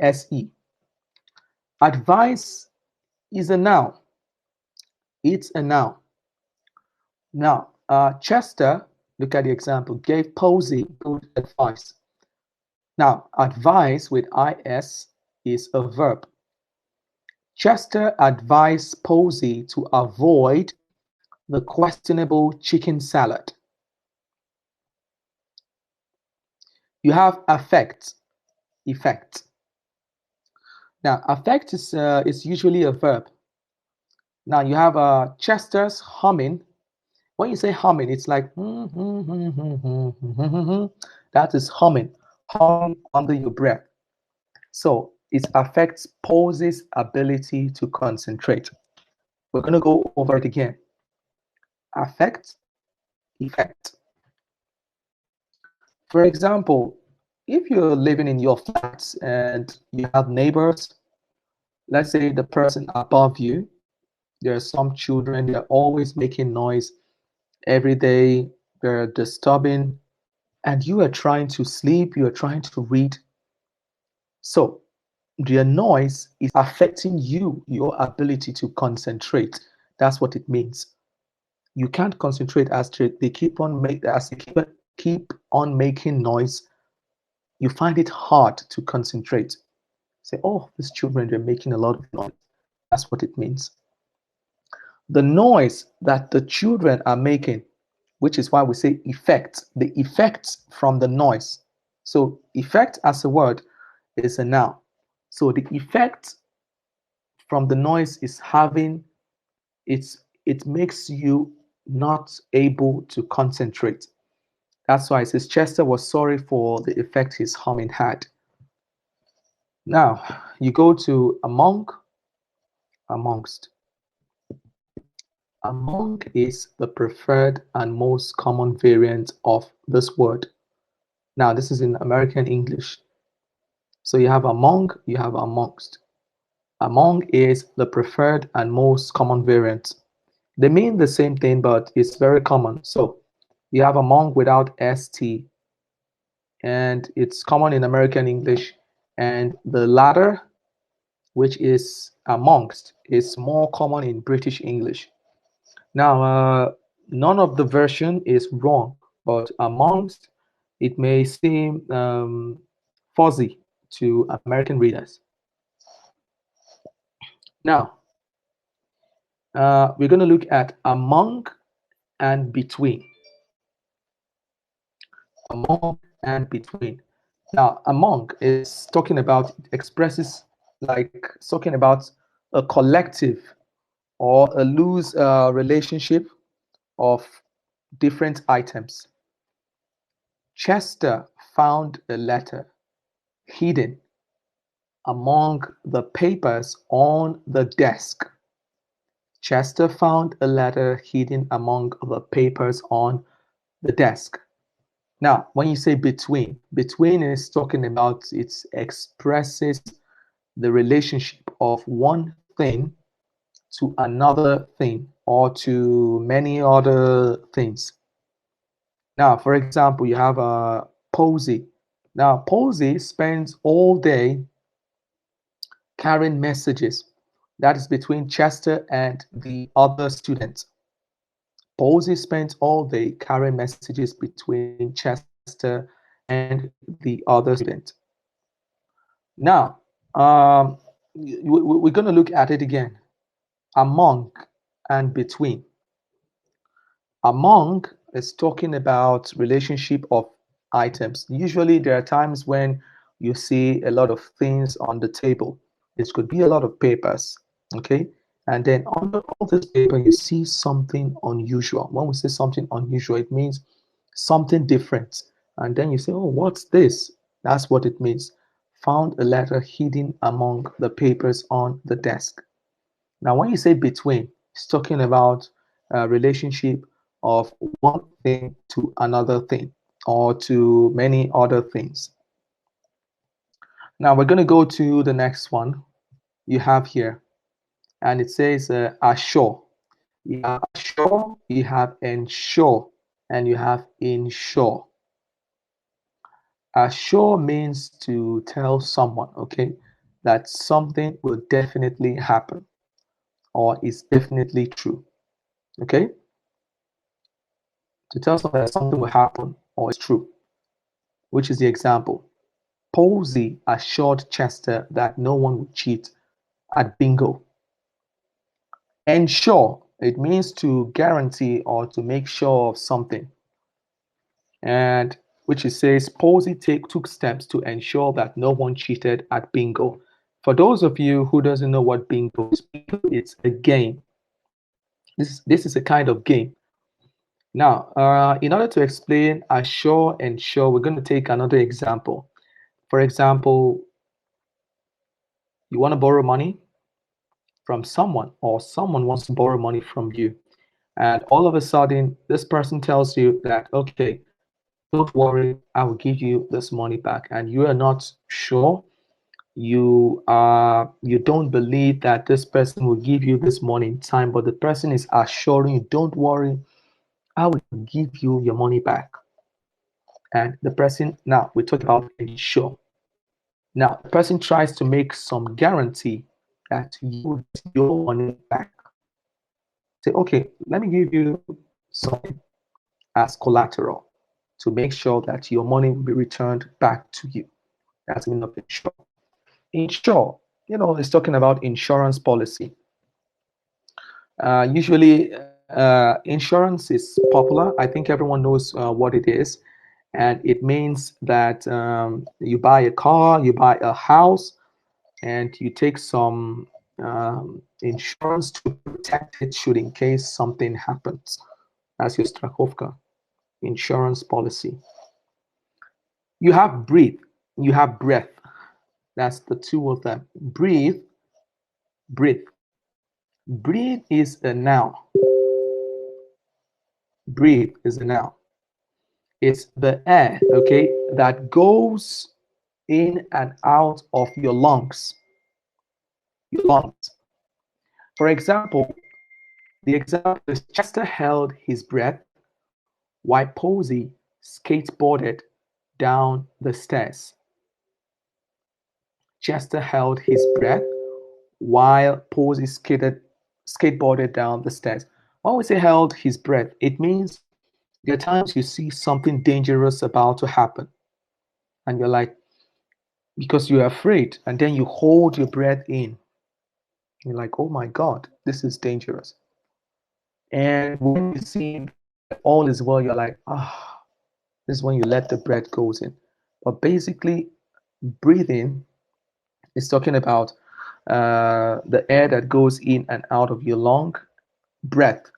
ISE. Advice is a noun. It's a noun. Now, Chester, look at the example, gave Posey good advice. Now, advice with IS is a verb. Chester advised Posey to avoid the questionable chicken salad. You have affect, effect. Now, affect is usually a verb. Now, you have Chester's humming. When you say humming, it's like that is humming, humming under your breath. So it affects Posey's ability to concentrate. We're going to go over it again. Affect, effect. For example, if you're living in your flat and you have neighbors, let's say the person above you, there are some children, they're always making noise every day, they're disturbing, and you are trying to sleep, you are trying to read. So their noise is affecting you, your ability to concentrate. That's what it means. You can't concentrate as they keep on making noise. You find it hard to concentrate. Say, oh, these children, they're making a lot of noise. That's what it means. The noise that the children are making, which is why we say effect, the effects from the noise. So effect as a word is a noun. So the effect from the noise is it makes you not able to concentrate. That's why it says Chester was sorry for the effect his humming had. Now you go to among, amongst. Among is the preferred and most common variant of this word. Now this is in American English. So you have among, you have amongst. Among is the preferred and most common variant. They mean the same thing, but it's very common. So you have among without st, and it's common in American English. And the latter, which is amongst, is more common in British English. Now, none of the version is wrong, but amongst, it may seem fuzzy to American readers. Now, we're going to look at among and between. Among and between. Now, among is talking about, expresses like talking about a collective or a loose relationship of different items. Chester found a letter hidden among the papers on the desk. Chester found a letter hidden among the papers on the desk. Now, when you say between is talking about, it expresses the relationship of one thing to another thing or to many other things. Now, for example, you have a Posey. Now, Posey spends all day carrying messages. That is between Chester and the other students. Posey spent all day carrying messages between Chester and the other student. Now, we're going to look at it again. Among and between. Among is talking about relationship of items. Usually there are times when you see a lot of things on the table. It could be a lot of papers, okay? And then under all this paper, you see something unusual. When we say something unusual, it means something different. And then you say, oh, what's this? That's what it means. Found a letter hidden among the papers on the desk. Now, when you say between, it's talking about a relationship of one thing to another thing or to many other things. Now, we're going to go to the next one you have here, and it says assure. You have assure, you have ensure, and you have ensure. Assure means to tell someone, okay, that something will definitely happen or is definitely true. Okay? To tell someone that something will happen or is true, which is the example. Posey assured Chester that no one would cheat at bingo. Ensure, it means to guarantee or to make sure of something. And which it says Posey took steps to ensure that no one cheated at bingo. For those of you who doesn't know what bingo is, it's a game. This is a kind of game. Now, in order to explain assure and sure, we're going to take another example. For example, you want to borrow money from someone, or someone wants to borrow money from you. And all of a sudden, this person tells you that, okay, don't worry, I will give you this money back. And you are not sure. You don't believe that this person will give you this money in time, but the person is assuring you, don't worry, I will give you your money back. And the person, now we talk about ensure. Now the person tries to make some guarantee that you will get your money back. Say, okay, let me give you something as collateral to make sure that your money will be returned back to you. That's the meaning of insure. Insure, it's talking about insurance policy. Usually, insurance is popular. I think everyone knows what it is. And it means that you buy a car, you buy a house, and you take some insurance to protect it should in case something happens. That's your Strahovka insurance policy. You have breathe, you have breath. That's the two of them. Breathe, breathe. Breathe is a noun. Breathe is a noun. It's the air, okay, that goes in and out of your lungs. Your lungs. For example, the example is Chester held his breath while Posey skateboarded down the stairs. Chester held his breath while Posey skateboarded down the stairs. When we say held his breath, it means there are times you see something dangerous about to happen, and you're like, because you're afraid, and then you hold your breath in. You're like, oh my God, this is dangerous. And when you see all is well, you're like, ah, this is when you let the breath goes in. But basically, breathing is talking about the air that goes in and out of your lung. Breath.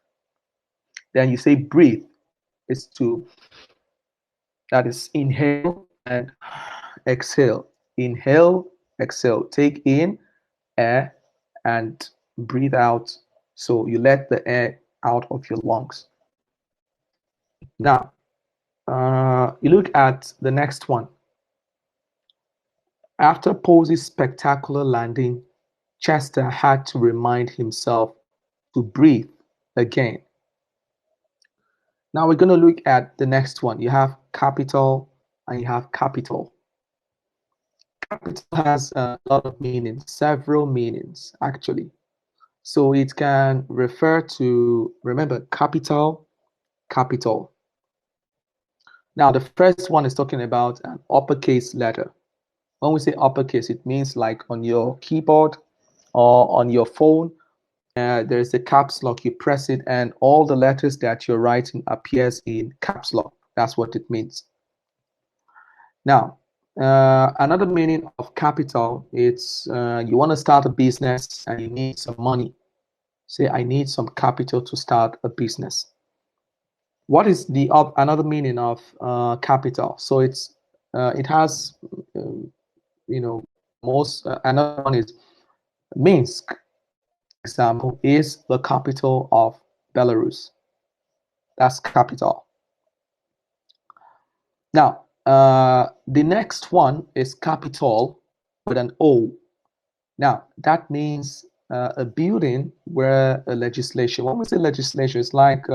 Then you say breathe is to, that is inhale and exhale. Inhale, exhale. Take in air and breathe out. So you let the air out of your lungs. Now, you look at the next one. After Posey's spectacular landing, Chester had to remind himself to breathe again. Now we're going to look at the next one. You have capital and you have capital. Capital has a lot of meanings, several meanings actually. So it can refer to, remember, capital, capital. Now the first one is talking about an uppercase letter. When we say uppercase, it means like on your keyboard or on your phone, there's a caps lock. You press it, and all the letters that you're writing appears in caps lock. That's what it means. Now, another meaning of capital, it's you want to start a business and you need some money. Say, I need some capital to start a business. What is the another meaning of capital? So it has most another one is Minsk. Example is the capital of Belarus. That's capital. Now, the next one is capital with an O. Now, that means a building where a legislation, when we say legislation, it's like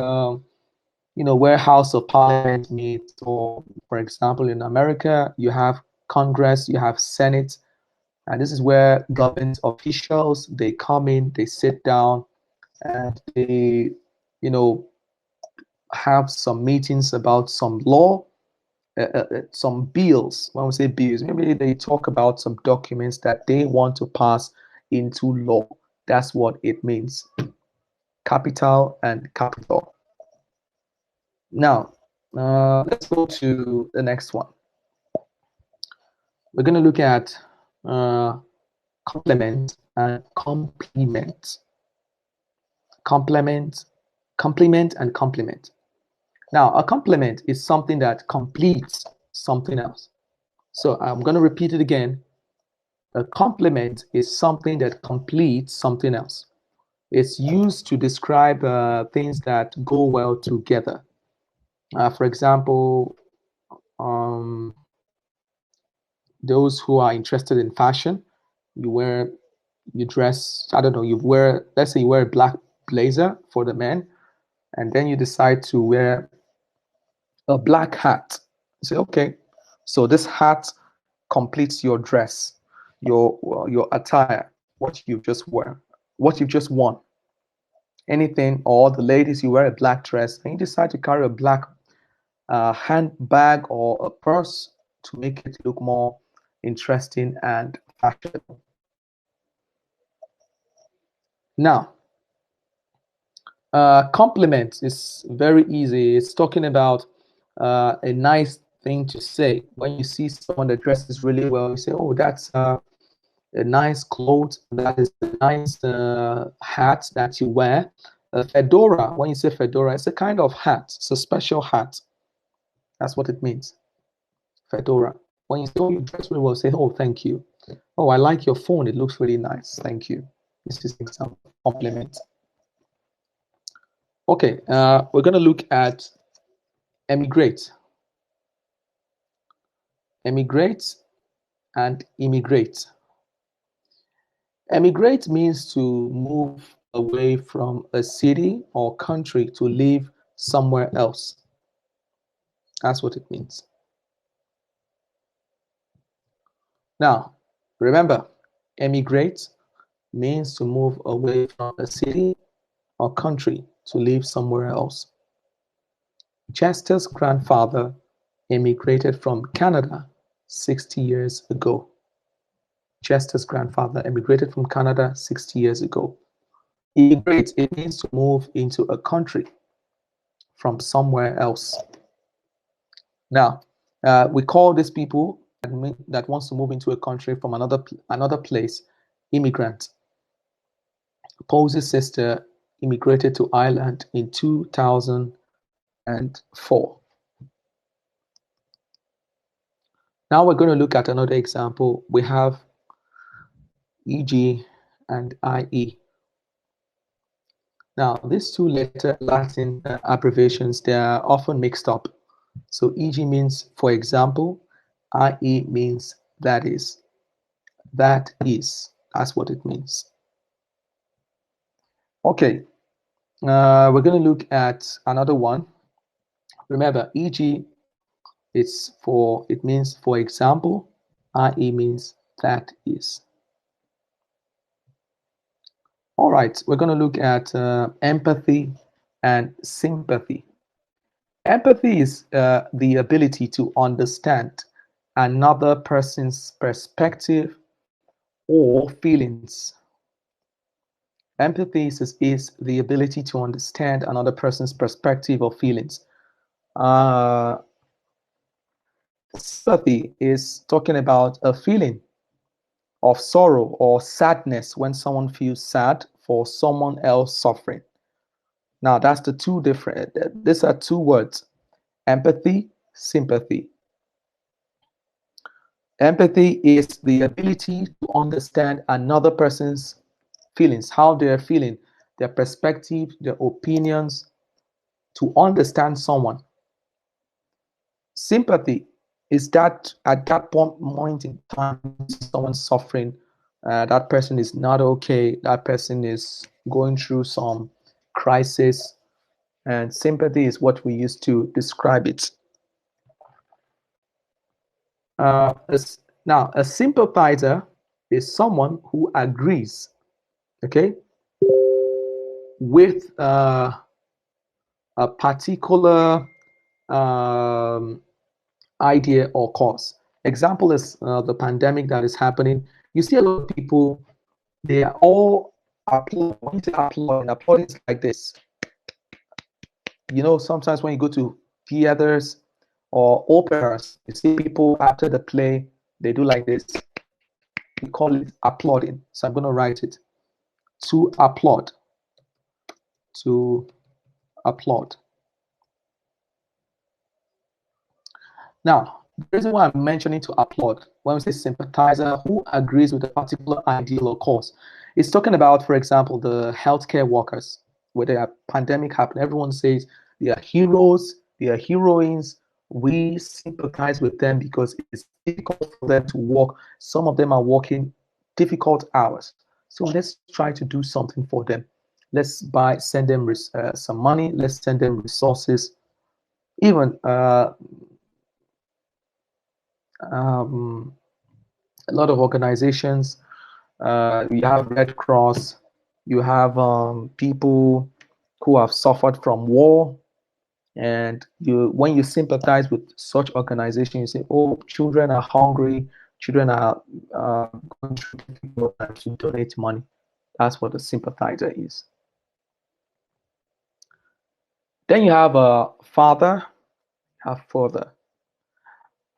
where House of Parliament meets, or for example, in America, you have Congress, you have Senate, and this is where government officials they come in, they sit down, and they, you know, have some meetings about some law, some bills. When we say bills, maybe they talk about some documents that they want to pass into law. That's what it means. Capital and capital. Now, let's go to the next one. We're going to look at complement and complement. Complement and complement. Now, a complement is something that completes something else. So I'm going to repeat it again. A complement is something that completes something else. It's used to describe things that go well together. For example, um, those who are interested in fashion, you dress, I don't know, let's say you wear a black blazer for the men, and then you decide to wear a black hat. You say, okay, so this hat completes your dress, your attire, what you've just wear, what you've just worn. Anything, or the ladies, you wear a black dress, and you decide to carry a black handbag or a purse to make it look more interesting and fashionable. Now, compliment is very easy. It's talking about a nice thing to say. When you see someone that dresses really well, you say, "Oh, that's a nice clothes. That is a nice hat that you wear." A fedora. When you say fedora, it's a kind of hat. It's a special hat. That's what it means. Fedora. When you say, "Oh, you dress really well," say, "Oh, thank you." "Oh, I like your phone. It looks really nice. Thank you." This is an example of compliment. Okay, we're going to look at emigrate. Emigrate and immigrate. Emigrate means to move away from a city or country to live somewhere else. That's what it means. Now, remember, emigrate means to move away from a city or country to live somewhere else. Chester's grandfather emigrated from Canada 60 years ago. Chester's grandfather emigrated from Canada 60 years ago. Immigrate, it means to move into a country from somewhere else. Now, we call these people that wants to move into a country from another place immigrant. Pose's sister immigrated to Ireland in 2004. Now we're going to look at another example. We have EG and IE. Now, these two letter Latin abbreviations, they are often mixed up. So EG means for example, IE means that is. That is. That's what it means. Okay, we're going to look at another one. Remember, EG it means for example, IE means that is. All right, we're going to look at empathy and sympathy. Empathy is the ability to understand another person's perspective or feelings. Empathy is the ability to understand another person's perspective or feelings. Sympathy is talking about a feeling of sorrow or sadness when someone feels sad for someone else suffering. Now, that's the two different, these are two words: empathy, sympathy. Empathy is the ability to understand another person's feelings, how they're feeling, their perspective, their opinions, to understand someone. Sympathy is that at that point in time, someone's suffering, that person is not okay, that person is going through some crisis, and sympathy is what we use to describe it. Now, a sympathizer is someone who agrees, okay, with a particular um, idea or cause. Example is the pandemic that is happening. You see a lot of people, they are all applaud. When you say applaud, applaud is like this. You know, sometimes when you go to theaters or operas, you see people after the play, they do like this. We call it applauding. So I'm going to write it. To applaud. To applaud. Now, the reason why I'm mentioning to applaud, when we say sympathizer, who agrees with a particular ideal or cause, it's talking about, for example, the healthcare workers, where the pandemic happened. Everyone says they are heroes, they are heroines. We sympathize with them because it's difficult for them to work. Some of them are working difficult hours. So let's try to do something for them. Let's send them some money. Let's send them resources. Even a lot of organizations. You have Red Cross. You have people who have suffered from war, and when you sympathize with such organization, you say, "Oh, children are hungry. Children are going through difficult times." You donate money. That's what a sympathizer is. Then you have a father. Have father.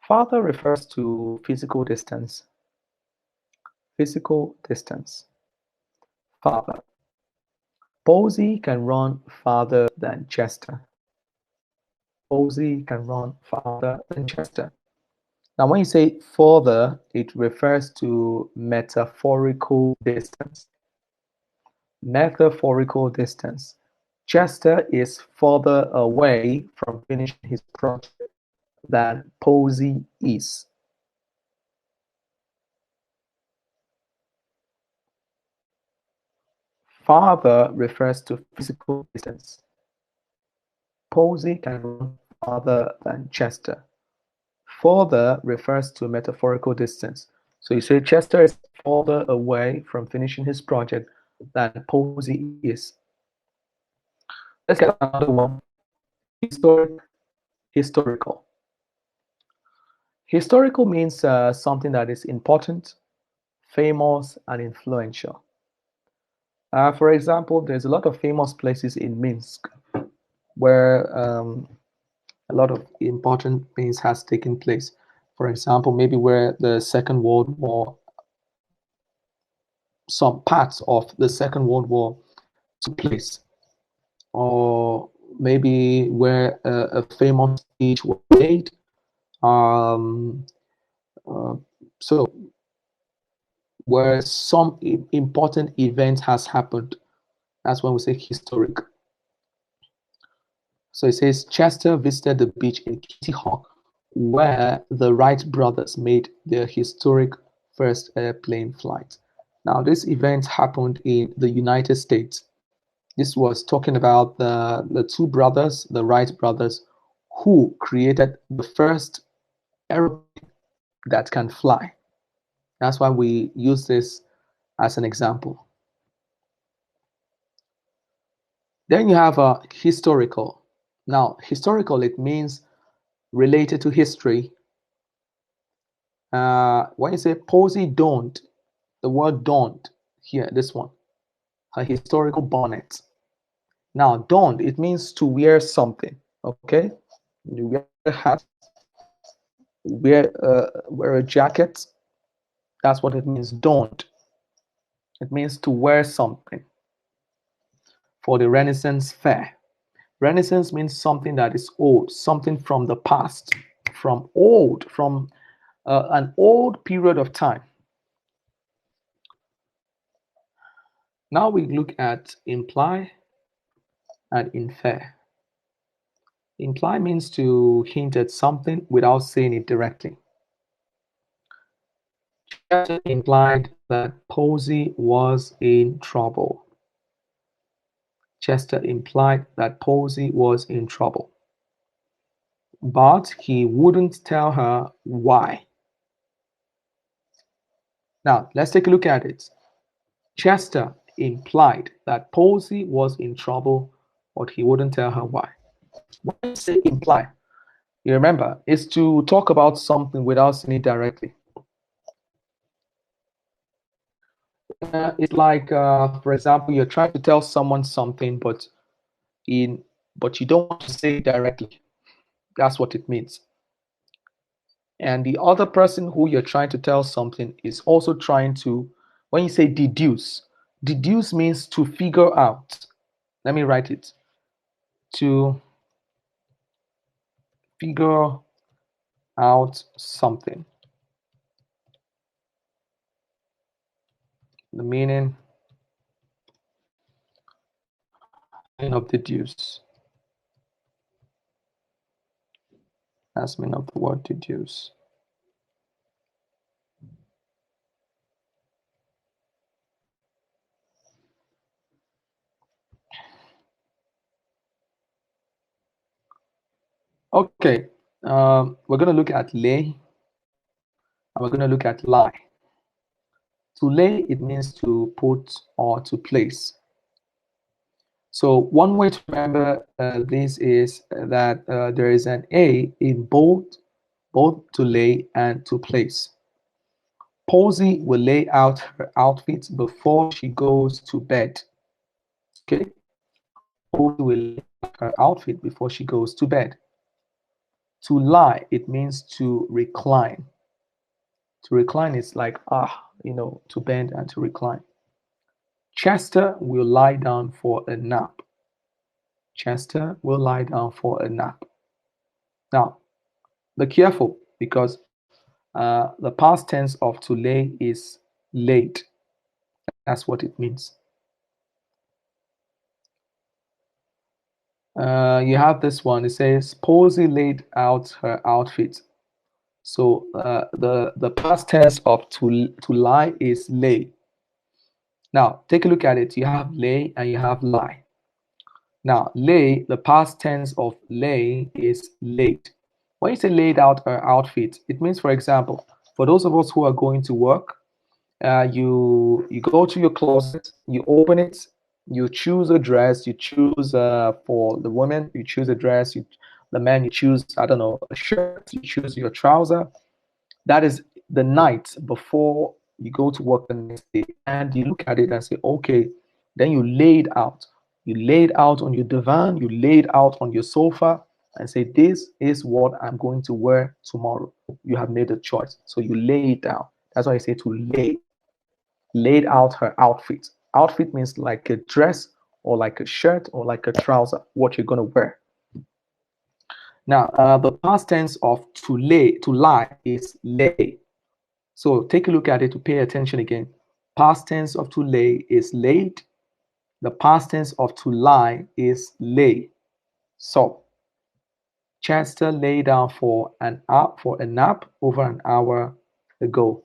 Father refers to physical distance. Physical distance. Father. Posey can run farther than Chester. Posey can run farther than Chester. Now, when you say further, it refers to metaphorical distance. Metaphorical distance. Chester is further away from finishing his project than Posey is. Farther refers to physical distance. Posey can run farther than Chester. Further refers to metaphorical distance. So you say Chester is further away from finishing his project than Posey is. Let's get another one. Historical. Historical means something that is important, famous, and influential. For example, there's a lot of famous places in Minsk where a lot of important things has taken place. For example, maybe where the Second World War, some parts of the Second World War took place, or maybe where a famous speech was made. Um, so where some important event has happened, that's when we say historic. So it says Chester visited the beach in Kitty Hawk, where the Wright brothers made their historic first airplane flight. Now, this event happened in the United States. This was talking about the two brothers, the Wright brothers, who created the first airplane that can fly. That's why we use this as an example. Then you have a historical. Now, historical, it means related to history. When you say Posey donned, the word donned here, this one, a historical bonnet. Now, donned, it means to wear something, okay? You wear a hat, wear a jacket. That's what it means, donned. It means to wear something. For the Renaissance fair. Renaissance means something that is old, something from the past, from an old period of time. Now we look at imply and infer. Imply means to hint at something without saying it directly. Chester implied that Posey was in trouble. Chester implied that Posey was in trouble, but he wouldn't tell her why. Now, let's take a look at it. Chester implied that Posey was in trouble, but he wouldn't tell her why. When you say imply, you remember, it's to talk about something without saying it directly. It's like, for example, you're trying to tell someone something, but you don't want to say it directly. That's what it means. And the other person who you're trying to tell something is also trying to, when you say deduce means to figure out. Let me write it. To figure out something. The meaning of deduce. That's meaning of the word deduce. Okay, we're going to look at lay and we're going to look at lie. To lay, it means to put or to place. So one way to remember this is that there is an A in both to lay and to place. Posey will lay out her outfit before she goes to bed. Okay, Posey will lay out her outfit before she goes to bed. To lie, it means to recline. To recline is like, to bend and to recline. Chester will lie down for a nap. Chester will lie down for a nap. Now, be careful because the past tense of to lay is laid. That's what it means. You have this one. It says, Posey laid out her outfit. So the past tense of to lie is lay. Now, take a look at it. You have lay and you have lie. Now, lay, the past tense of lay is laid. When you say laid out her outfit, it means, for example, for those of us who are going to work, you go to your closet, you open it, you choose a dress, you choose for the women, you choose a dress, the man, you choose, I don't know, a shirt, you choose your trouser. That is the night before you go to work the next day, and you look at it and say, okay, then you lay it out. You lay it out on your divan, you lay it out on your sofa, and say, this is what I'm going to wear tomorrow. You have made a choice. So you lay it down. That's why I say to lay. Laid out her outfit. Outfit means like a dress or like a shirt or like a trouser, what you're going to wear. Now, the past tense of to lie is lay. So take a look at it to pay attention again. Past tense of to lay is laid. The past tense of to lie is lay. So Chester lay down for a nap over an hour ago.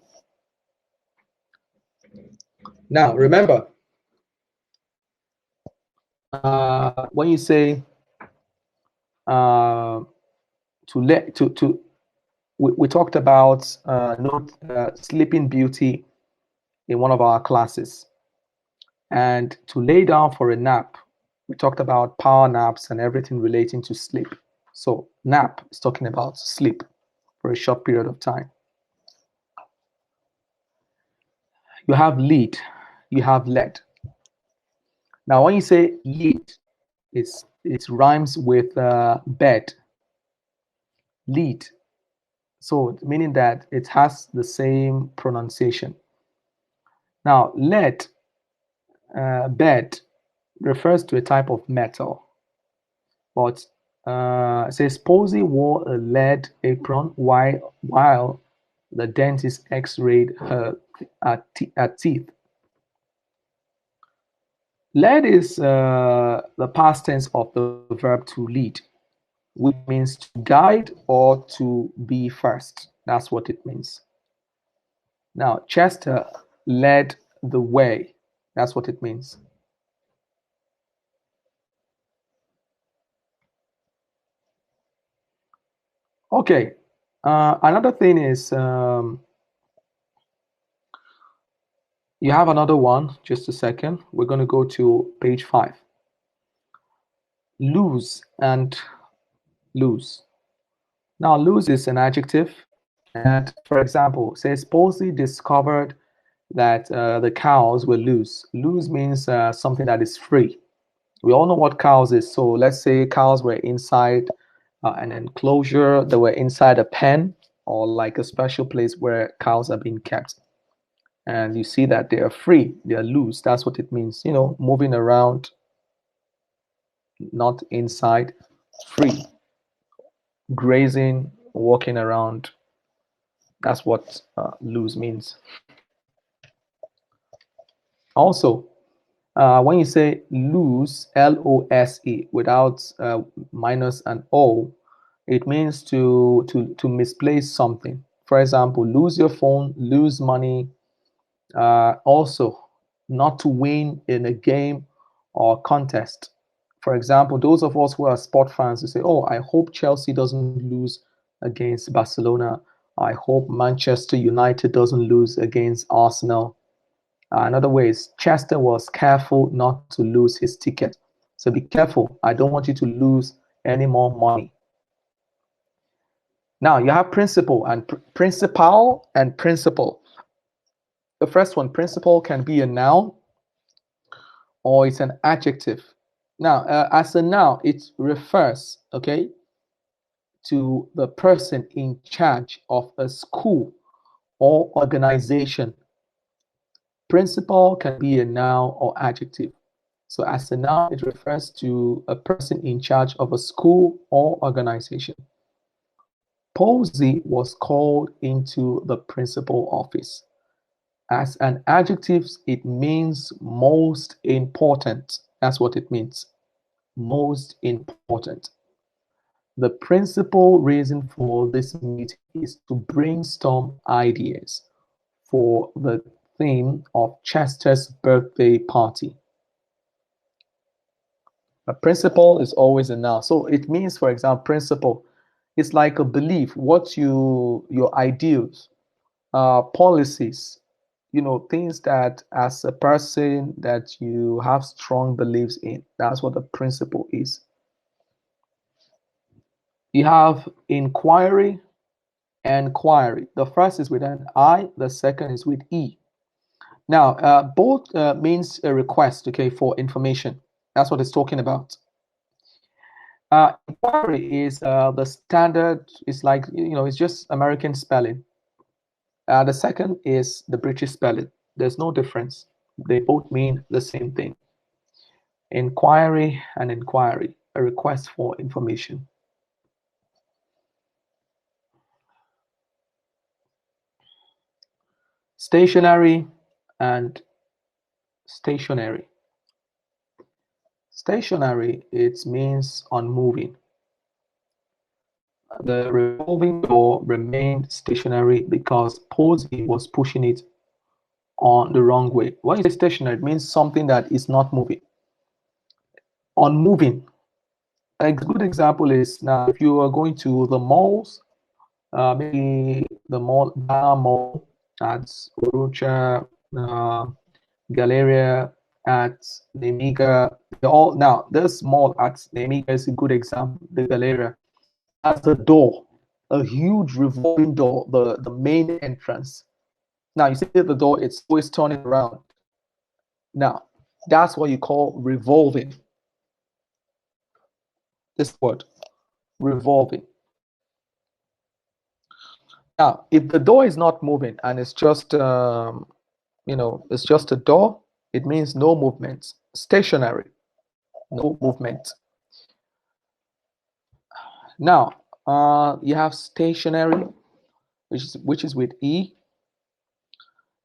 Now remember, when you say we talked about Sleeping Beauty in one of our classes, and to lay down for a nap, we talked about power naps and everything relating to sleep. So nap is talking about sleep for a short period of time. You have lead, you have led. Now when you say lead, it rhymes with bed. Lead, so meaning that it has the same pronunciation. Now lead, bed, refers to a type of metal, but it says Posey wore a lead apron while the dentist x-rayed her teeth. Lead is the past tense of the verb to lead, which means to guide or to be first. That's what it means. Now, Chester led the way. That's what it means. Okay. Another thing is you have another one. Just a second. We're going to go to page 5. Lose and lose. Now, lose is an adjective. And for example, says Posey discovered that the cows were loose. Loose means something that is free. We all know what cows is. So let's say cows were inside an enclosure, they were inside a pen or like a special place where cows are being kept. And you see that they are free, they are loose. That's what it means, moving around, not inside, free, grazing, walking around. That's what loose means. Also, when you say lose, Lose, without minus an O, it means to misplace something. For example, lose your phone, lose money. Also, not to win in a game or contest. For example, those of us who are sport fans who say, "Oh, I hope Chelsea doesn't lose against Barcelona. I hope Manchester United doesn't lose against Arsenal." In other ways, Chester was careful not to lose his ticket. So be careful. I don't want you to lose any more money. Now you have principal and principal and principal. The first one, principal, can be a noun or it's an adjective. Now, as a noun, it refers, okay, to the person in charge of a school or organization. Principal can be a noun or adjective. So as a noun, it refers to a person in charge of a school or organization. Posey was called into the principal office. As an adjective, it means most important. That's what it means. Most important. The principal reason for this meeting is to brainstorm ideas for the theme of Chester's birthday party. A principle is always a noun. So it means, for example, principle. It's like a belief, your ideals, policies, things that as a person that you have strong beliefs in. That's what a principle is. You have inquiry and query. The first is with an I, the second is with E. Now, both means a request, okay, for information. That's what it's talking about. Inquiry is the standard, it's like, it's just American spelling. The second is the British spelling. There's no difference. They both mean the same thing. Inquiry and inquiry, a request for information. Stationary and stationary. Stationary, it means unmoving. The revolving door remained stationary because Posey was pushing it on the wrong way. When you say stationary, it means something that is not moving. Unmoving. A good example is now if you are going to the malls, maybe the Ghana Mall at Orucha, Galleria at Nemiga. All now this mall at Nemiga is a good example. The Galleria has a door, a huge revolving door, the main entrance. Now you see the door, it's always turning around. Now that's what you call revolving. This word, revolving. Now, if the door is not moving and it's just it's just a door, it means no movement. Stationary, no movement. Now, you have stationary, which is with E,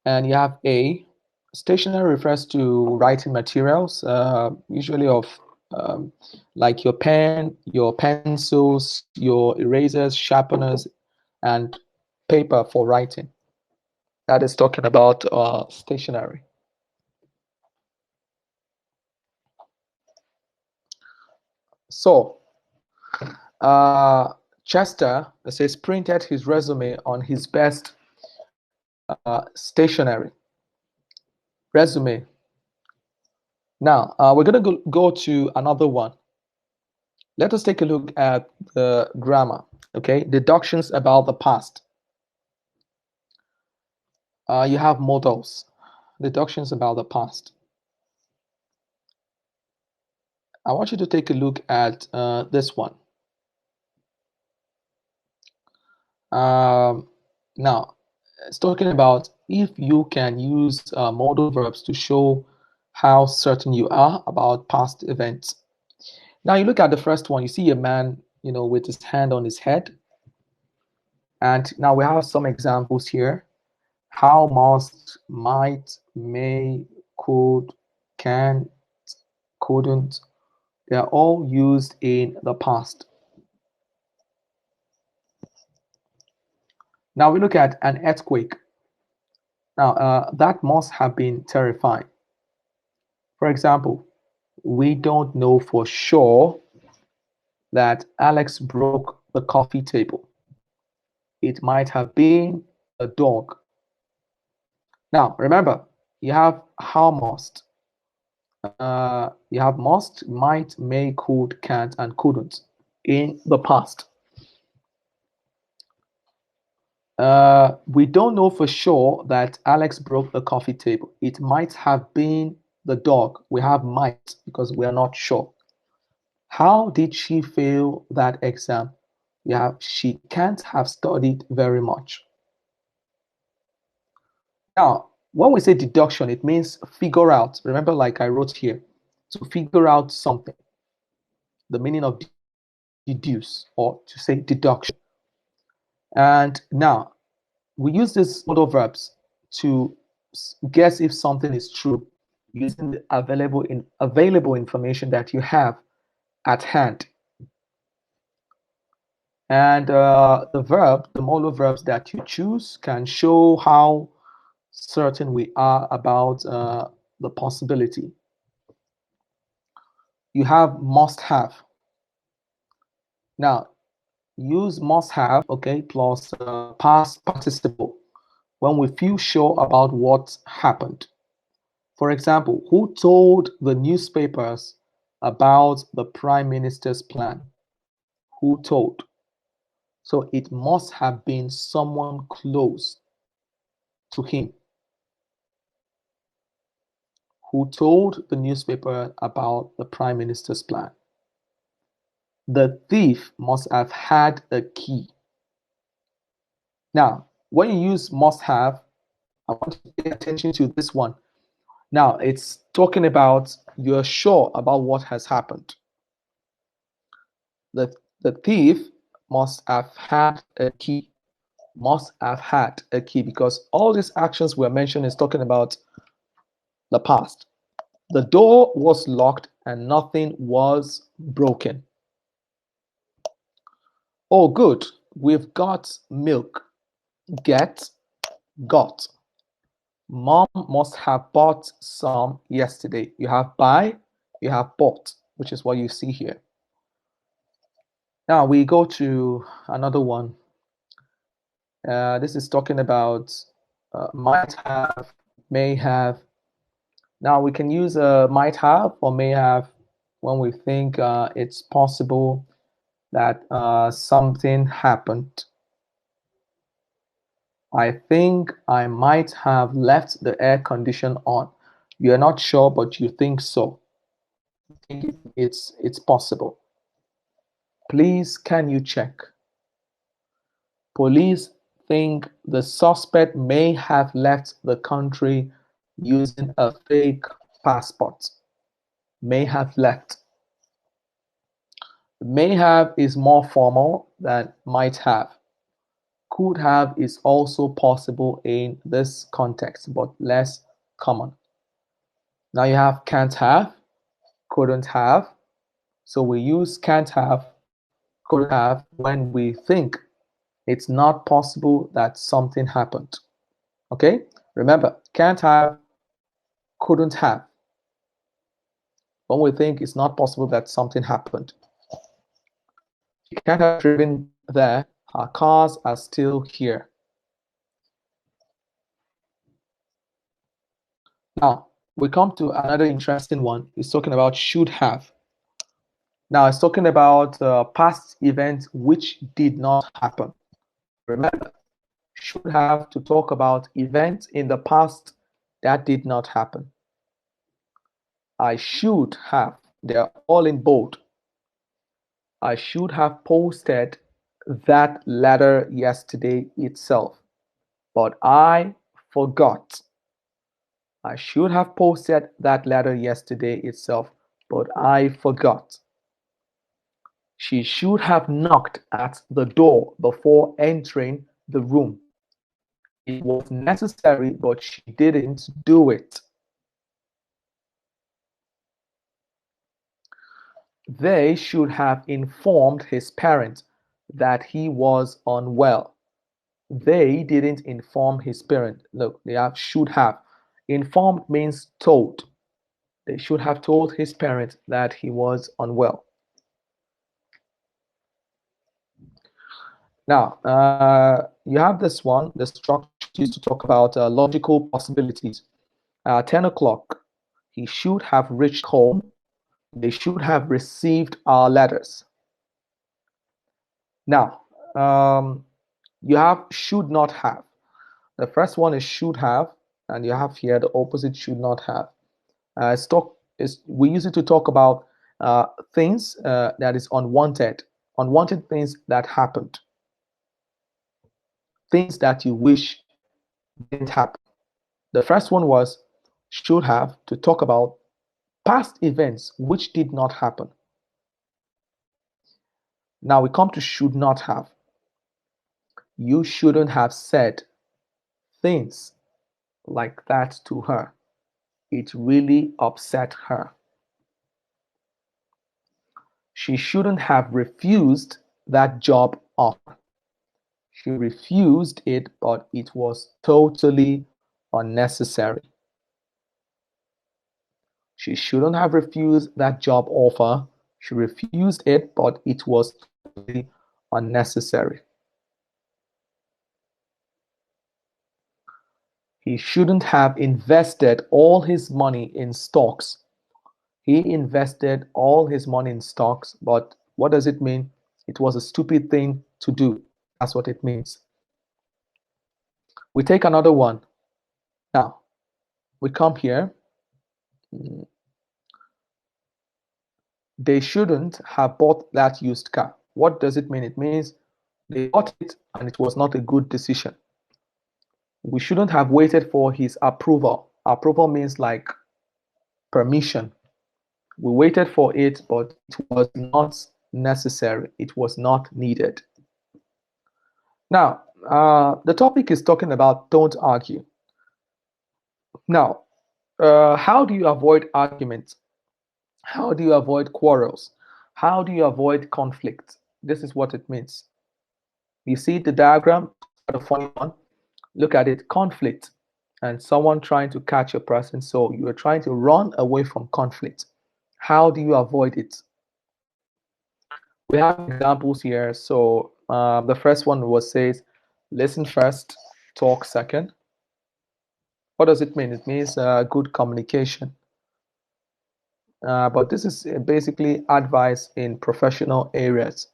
and you have A. Stationary refers to writing materials, usually of like your pen, your pencils, your erasers, sharpeners, and paper for writing. That is talking about stationary. So, Chester, it says, printed his resume on his best stationery. Resume. Now, we're going to go to another one. Let us take a look at the grammar, okay? Deductions about the past. You have modals, deductions about the past. I want you to take a look at this one. Now, it's talking about if you can use modal verbs to show how certain you are about past events. Now, you look at the first one, you see a man, with his hand on his head. And now we have some examples here. How, must, might, may, could, can, couldn't. They are all used in the past. Now we look at an earthquake. Now, that must have been terrifying. For example, we don't know for sure that Alex broke the coffee table. It might have been a dog. Now, remember, you have how must. You have must, might, may, could, can't, and couldn't in the past. We don't know for sure that Alex broke the coffee table. It might have been the dog. We have might because we are not sure. How did she fail that exam? Yeah, she can't have studied very much. Now, when we say deduction, it means figure out. Remember, like I wrote here, to figure out something. The meaning of deduce or to say deduction. And now we use these modal verbs to guess if something is true using the available information that you have at hand. And the modal verbs that you choose can show how certain we are about the possibility. You have must have. Now, use must have, okay, plus past participle when we feel sure about what happened. For example, who told the newspapers about the Prime Minister's plan? Who told? So it must have been someone close to him who told the newspaper about the Prime Minister's plan. The thief must have had a key. Now, when you use must have, I want you to pay attention to this one. Now, it's talking about you're sure about what has happened. The thief must have had a key. Must have had a key because all these actions we're mentioning is talking about the past. The door was locked and nothing was broken. Oh, good. We've got milk. Get, got. Mom must have bought some yesterday. You have buy, you have bought, which is what you see here. Now we go to another one. This is talking about might have, may have. Now we can use might have or may have when we think it's possible that something happened. I think I might have left the air condition on. You're not sure, but you think so. I think it's possible. Please, can you check? Police think the suspect may have left the country using a fake passport. May have left. May have is more formal than might have. Could have is also possible in this context, but less common. Now you have can't have, couldn't have. So we use can't have, couldn't have when we think it's not possible that something happened. Okay? Remember, can't have, couldn't have. When we think it's not possible that something happened. She can't have driven there. Her cars are still here. Now, we come to another interesting one. It's talking about should have. Now, it's talking about past events which did not happen. Remember, should have to talk about events in the past that did not happen. I should have. They're all in bold. I should have posted that letter yesterday itself, but I forgot. I should have posted that letter yesterday itself, but I forgot. She should have knocked at the door before entering the room. It was necessary, but she didn't do it. They should have informed his parents that he was unwell. They didn't inform his parent. Look, they have should have. Informed means told. They should have told his parents that he was unwell. Now, you have this one, the structure used to talk about logical possibilities. 10 o'clock, he should have reached home. They should have received our letters. Now, you have should not have. The first one is should have, and you have here the opposite should not have. We use it to talk about things that is unwanted things that happened, things that you wish didn't happen. The first one was should have to talk about past events which did not happen. Now we come to should not have. You shouldn't have said things like that to her. It really upset her. She shouldn't have refused that job offer. She refused it, but it was totally unnecessary. She shouldn't have refused that job offer. She refused it, but it was totally unnecessary. He shouldn't have invested all his money in stocks. He invested all his money in stocks, but what does it mean? It was a stupid thing to do. That's what it means. We take another one. Now, we come here. They shouldn't have bought that used car. What does it mean? It means they bought it and it was not a good decision. We shouldn't have waited for his approval. Approval means like permission. We waited for it, but it was not necessary. It was not needed. Now, the topic is talking about don't argue. Now, how do you avoid arguments? How do you avoid quarrels? How do you avoid conflict? This is what it means. You see the diagram, the funny one. Look at it, conflict, and someone trying to catch a person. So you are trying to run away from conflict. How do you avoid it? We have examples here. So the first one was says, listen first, talk second. What does it mean? It means good communication. But this is basically advice in professional areas.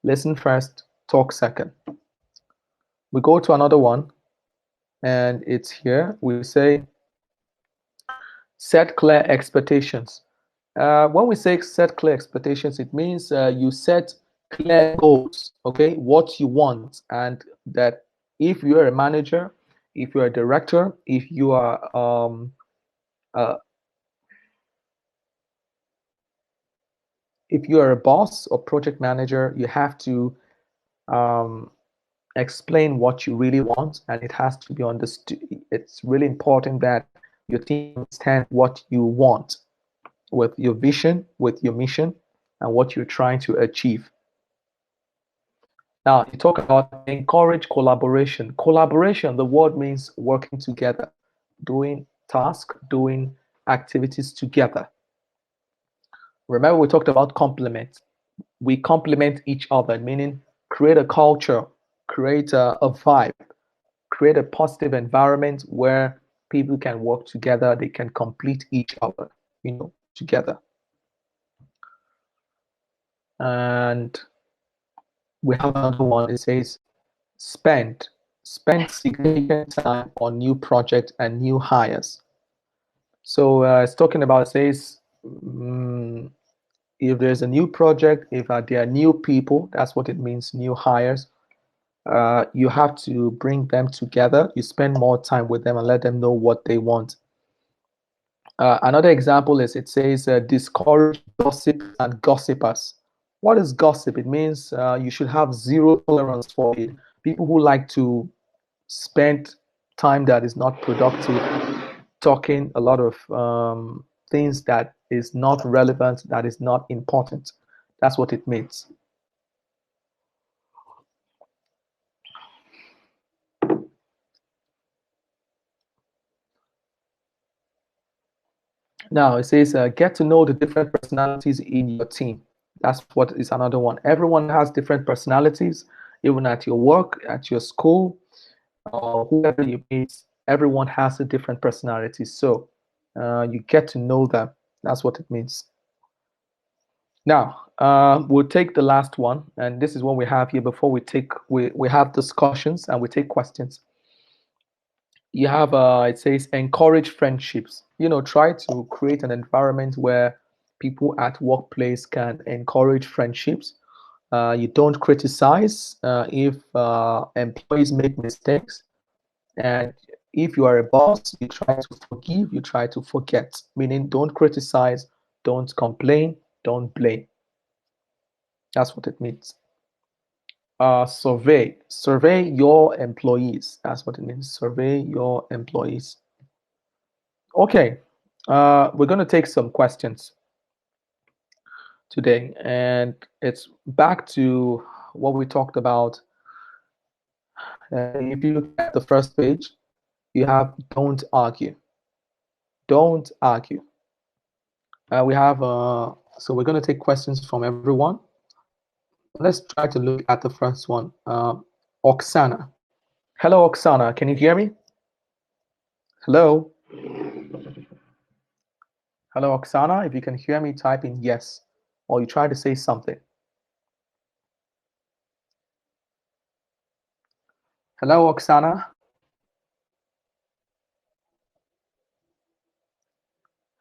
Listen first, talk second. We go to another one, and it's here. We say, set clear expectations. When we say set clear expectations, it means you set clear goals, okay, what you want, and that if you're a manager, if you're a director, uh, if you are a boss or project manager, you have to um, explain what you really want, and it has to be understood. It's really important that your team understand what you want with your vision, with your mission, and what you're trying to achieve. Now, you talk about encourage collaboration. Collaboration, the word means working together, doing tasks, doing activities together. Remember, we talked about complement. We complement each other, meaning create a culture, create a vibe, create a positive environment where people can work together, they can complete each other, together. And we have another one. It says spend spend significant time on new projects and new hires. So it's talking about, says, if there's a new project, if there are new people, that's what it means, new hires. You have to bring them together. You spend more time with them and let them know what they want. Another example is, it says, discourage gossip and gossipers. What is gossip? It means you should have zero tolerance for it. People who like to spend time that is not productive, talking a lot of things that is not relevant, that is not important. That's what it means. Now it says, get to know the different personalities in your team. That's what is another one. Everyone has different personalities, even at your work, at your school, or whoever you meet. Everyone has a different personality. So you get to know them. That's what it means. Now, we'll take the last one, and this is what we have here before we have discussions and we take questions. You have it says encourage friendships. Try to create an environment where people at workplace can encourage friendships. You don't criticize if employees make mistakes, and if you are a boss, you try to forgive, you try to forget. Meaning, don't criticize, don't complain, don't blame. That's what it means. Survey your employees. That's what it means. Survey your employees. Okay, we're going to take some questions today, and it's back to what we talked about. If you look at the first page, you have don't argue. Don't argue. We have so we're going to take questions from everyone. Let's try to look at the first one. Oksana. Hello, Oksana. Can you hear me? Hello. Hello, Oksana. If you can hear me, type in yes, or you try to say something. Hello, Oksana.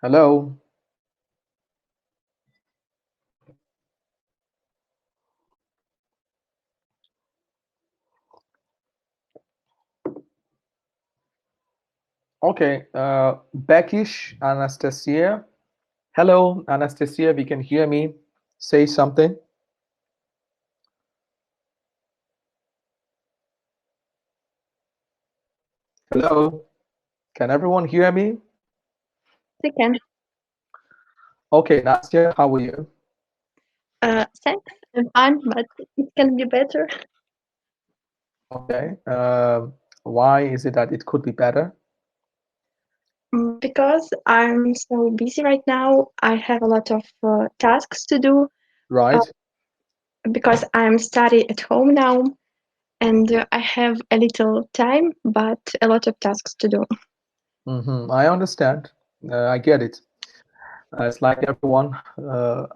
Hello. Okay, Beckish, Anastasia. Hello, Anastasia. If you can hear me, say something. Hello. Can everyone hear me? They can. Okay, Nastya, how are you? Thanks. I'm fine, but it can be better. Okay. Why is it that it could be better? Because I'm so busy right now. I have a lot of tasks to do. Right. Because I'm studying at home now, and I have a little time, but a lot of tasks to do. I understand. I get it. It's like everyone,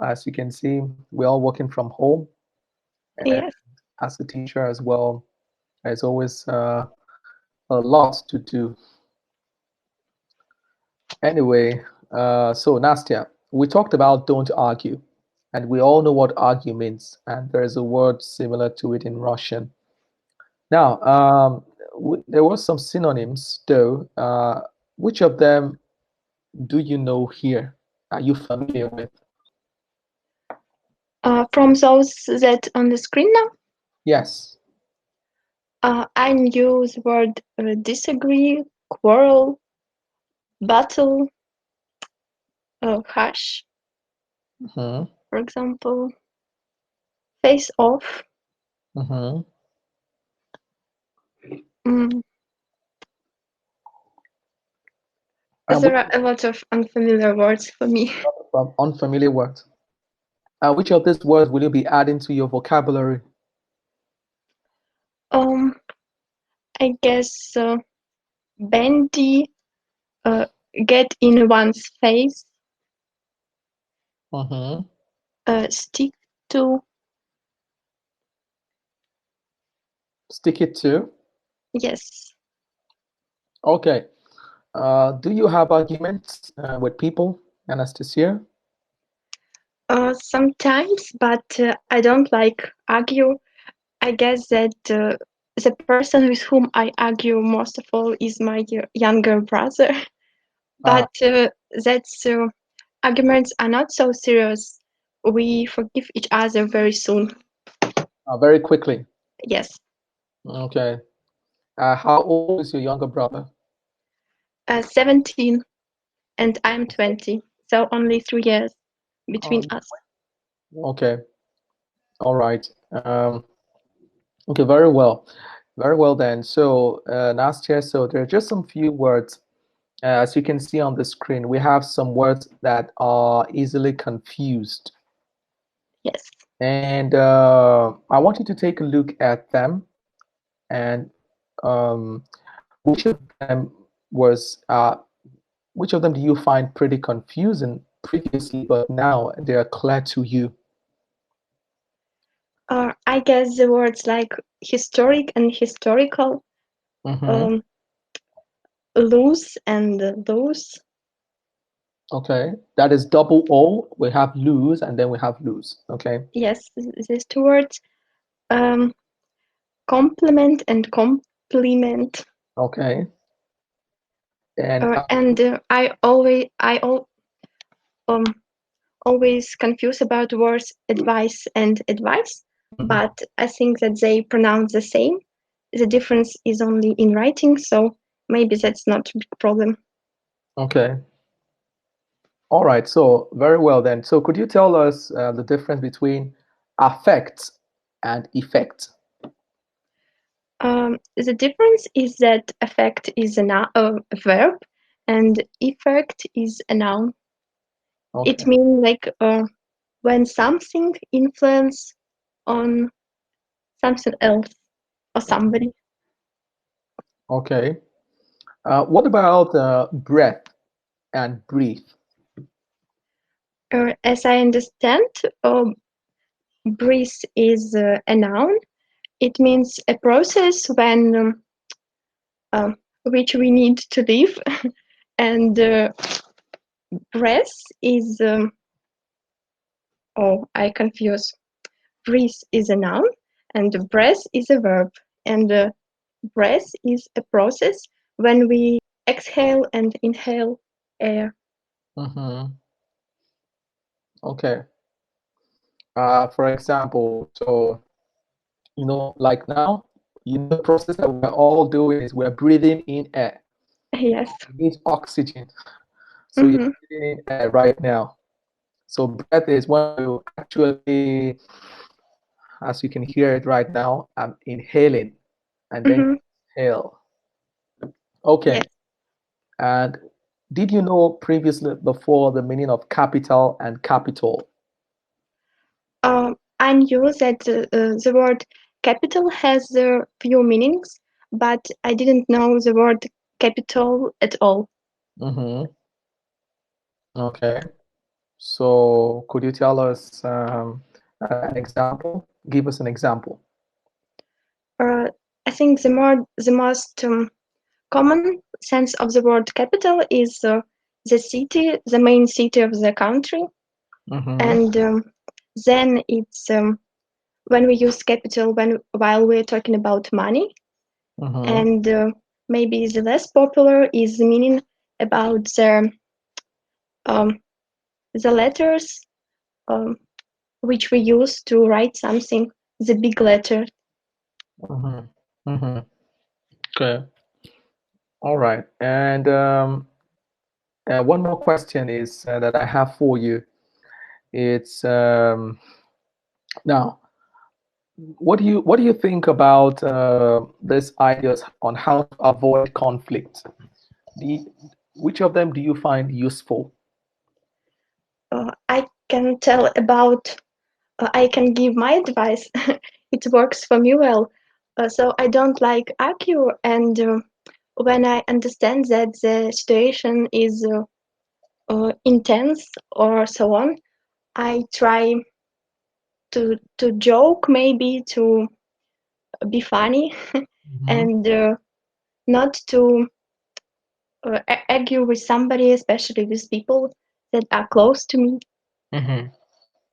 as you can see, we're all working from home. And Yes. as a teacher as well, there's always a lot to do. Anyway, so Nastya, we talked about don't argue, and we all know what argue means, and there's a word similar to it in Russian. Now, there were some synonyms though. Which of them do you know here? Are you familiar with? From those that on the screen now, Yes. I use word disagree, quarrel, battle, hash, hmm for example, face off. hmm Mm. And There are a lot of unfamiliar words for me. unfamiliar words. Which of these words will you be adding to your vocabulary? Um, I guess bendy, uh, get in one's face, Mm-hmm. stick to. Stick it to. Yes. Okay. Do you have arguments with people, Anastasia? Sometimes, but I don't like argue. I guess that the person with whom I argue most of all is my younger brother. Ah, But that's arguments are not so serious. We forgive each other very soon. very quickly. Yes. Okay. How old is your younger brother? 17 and I'm 20. So only 3 years between Um, us. okay. All right. Okay, very well. Very well then. So, Nastya, so there are just some few words. As you can see on the screen, we have some words that are easily confused. Yes. And I want you to take a look at them and um, which of them was which of them do you find pretty confusing previously, but now they are clear to you? I guess the words like historic and historical, Mm-hmm. um, loose and loose. Okay, that is double O. We have lose and then we have lose. Okay. Yes, these two words. Um, complement and compliment. Okay. And And um, always confused about words advice and advice, mhm. but I think that they pronounce the same. The difference is only in writing, so maybe that's not a big problem. Okay. All right. So very well then. So could you tell us the difference between affect and effect? The difference is that affect is a verb and effect is a noun. It Okay. means like when something influence on something else or somebody. Okay. What about breath and breathe? As I understand, breathe is a noun. It means a process when which we need to live, and breath is I confuse. Breathe is a noun, and breath is a verb, and breath is a process when we exhale and inhale air. Mm-hmm. Okay. For example, so like now, the process that we're all doing is we're breathing in air. Yes. We need oxygen. So you're Mm-hmm. breathing in air right now. So breath is when you actually, as you can hear it right now, I'm inhaling and then Mm-hmm. exhale. Okay. Yes. And did you know previously before the meaning of capital and capital? I knew that the word capital has few meanings, but I didn't know the word capital at all. Mm-hmm. Okay. So could you tell us an example? Give us an example. Uh, I think the most common sense of the word capital is the city, the main city of the country, Mm-hmm. and then it's when we use capital when while we're talking about money, Mm-hmm. and maybe the less popular is the meaning about um, the letters um, which we use to write something, the big letter. Mm-hmm. Mm-hmm. Okay. All right. And one more question is that I have for you. It's now, what do you think about these ideas on how to avoid conflict? The, which of them do you find useful? I can tell about, I can give my advice. It works for me well. So I don't like argue, and when I understand that the situation is intense or so on, I try to joke, maybe to be funny, Mm-hmm. and not to argue with somebody, especially with people that are close to me. Mm-hmm.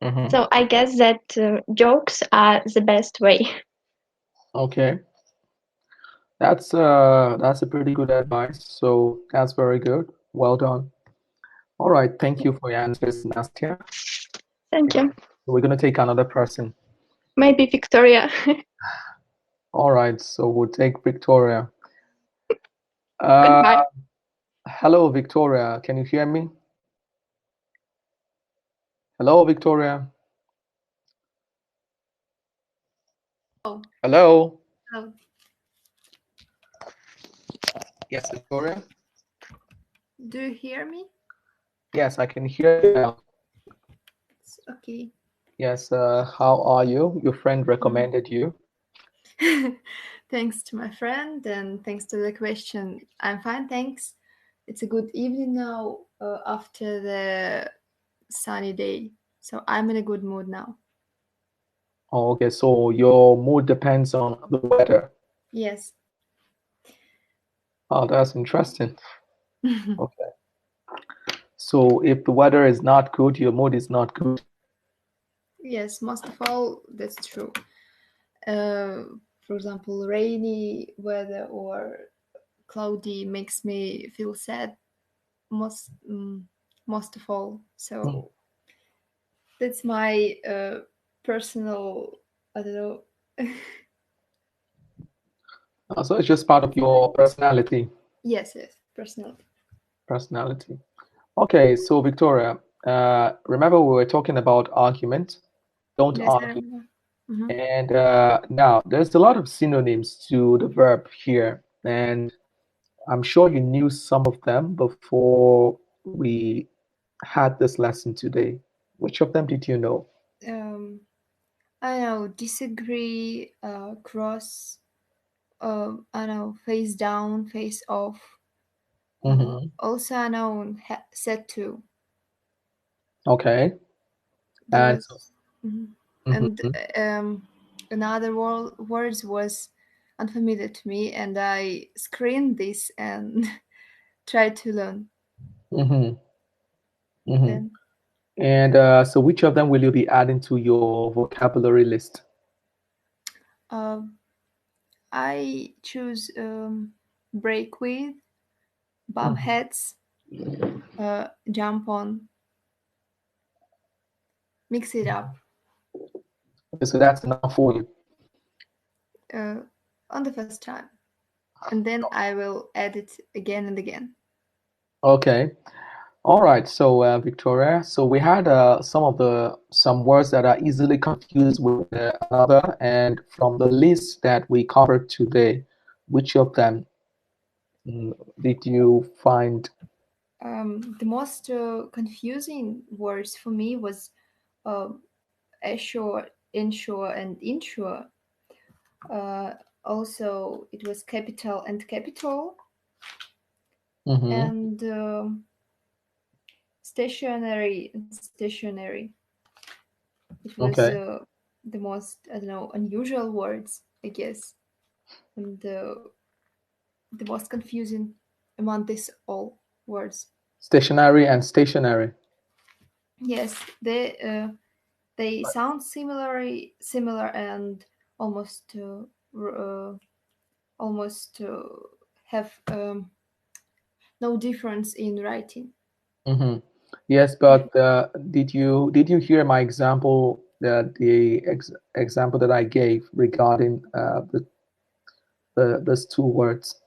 Mm-hmm. So I guess that jokes are the best way. Okay. That's a pretty good advice. So that's very good. Well done. All right. Thank you for your answers, Nastya. Thank you. We're gonna take another person. Maybe Victoria. All right. So we'll take Victoria. Uh, Goodbye. hello, Victoria. Can you hear me? Hello, Victoria. Oh, Hello. hello. Yes, Victoria. Do you hear me? Yes, I can hear you now. It's okay. Yes. How are you? Your friend Mm. recommended you. Thanks to my friend and thanks to the question. I'm fine, thanks. It's a good evening now after the sunny day. So I'm in a good mood now. Oh, okay. So your mood depends on the weather. Yes. Oh, that's interesting. Okay. So if the weather is not good, your mood is not good. Yes, most of all, that's true. For example, rainy weather or cloudy makes me feel sad most most of all. Mm. So that's my personal, I don't know. So it's just part of your personality. Yes, yes, personal. Personality. Okay. So Victoria, remember we were talking about argument. Don't Yes, I argue. remember. Hmm. And now there's a lot of synonyms to the verb here, and I'm sure you knew some of them before we had this lesson today. Which of them did you know? Um, I know disagree, cross. I know face down, face off. Mm-hmm. Also, I know set to Okay. And so, those. Mhm. And mm-hmm, another words was unfamiliar to me, and I screened this and tried to learn mm-hmm, mm-hmm. them. And so which of them will you be adding to your vocabulary list? Um, I choose break with, bump Mhm. heads, jump on, mix it up Okay, so that's enough for you. uh, on the first time, and then I will add it again and again. Okay. All right. So Victoria, so we had some words that are easily confused with another, and from the list that we covered today, which of them mm, did you find? The most confusing words for me was uh, ashore, inshore, and inshore. Uh, Also, it was capital and capital, Mm-hmm. and stationary and stationary. It was Okay. the most, I don't know, unusual words, I guess, and the most confusing among these all words. Stationary and stationary. Yes, they sound similar and almost almost have no difference in writing. Mm-hmm. Yes, but did you hear my example, the example that I gave regarding those two words?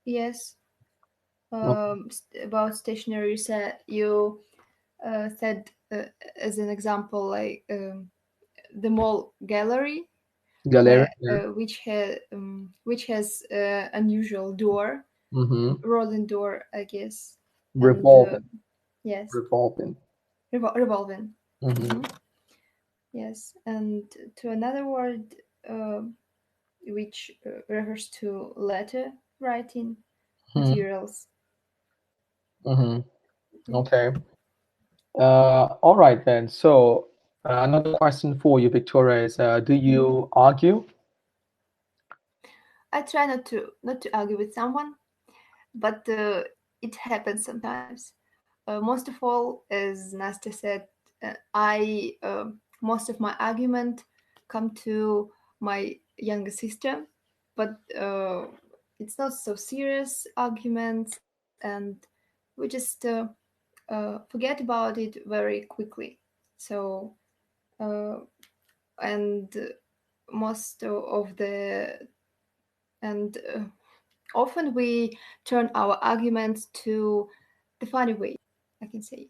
Yes. Okay. About stationery, you said as an example like the mall gallery Gallery, where yeah. which has unusual door, Mm-hmm. rolling door, I guess, and Revolving, yes, revolving. revolving. Mm-hmm. Hmm. Yes, and to another word, which refers to letter writing materials. Okay. All right then. So another question for you, Victoria, is do you argue? I try not to argue with someone, but it happens sometimes. Most of all, as Nastya said, I most of my argument come to my younger sister, but it's not so serious arguments, and we just forget about it very quickly. So uh, and most of the and often we turn our arguments to the funny way, I can say.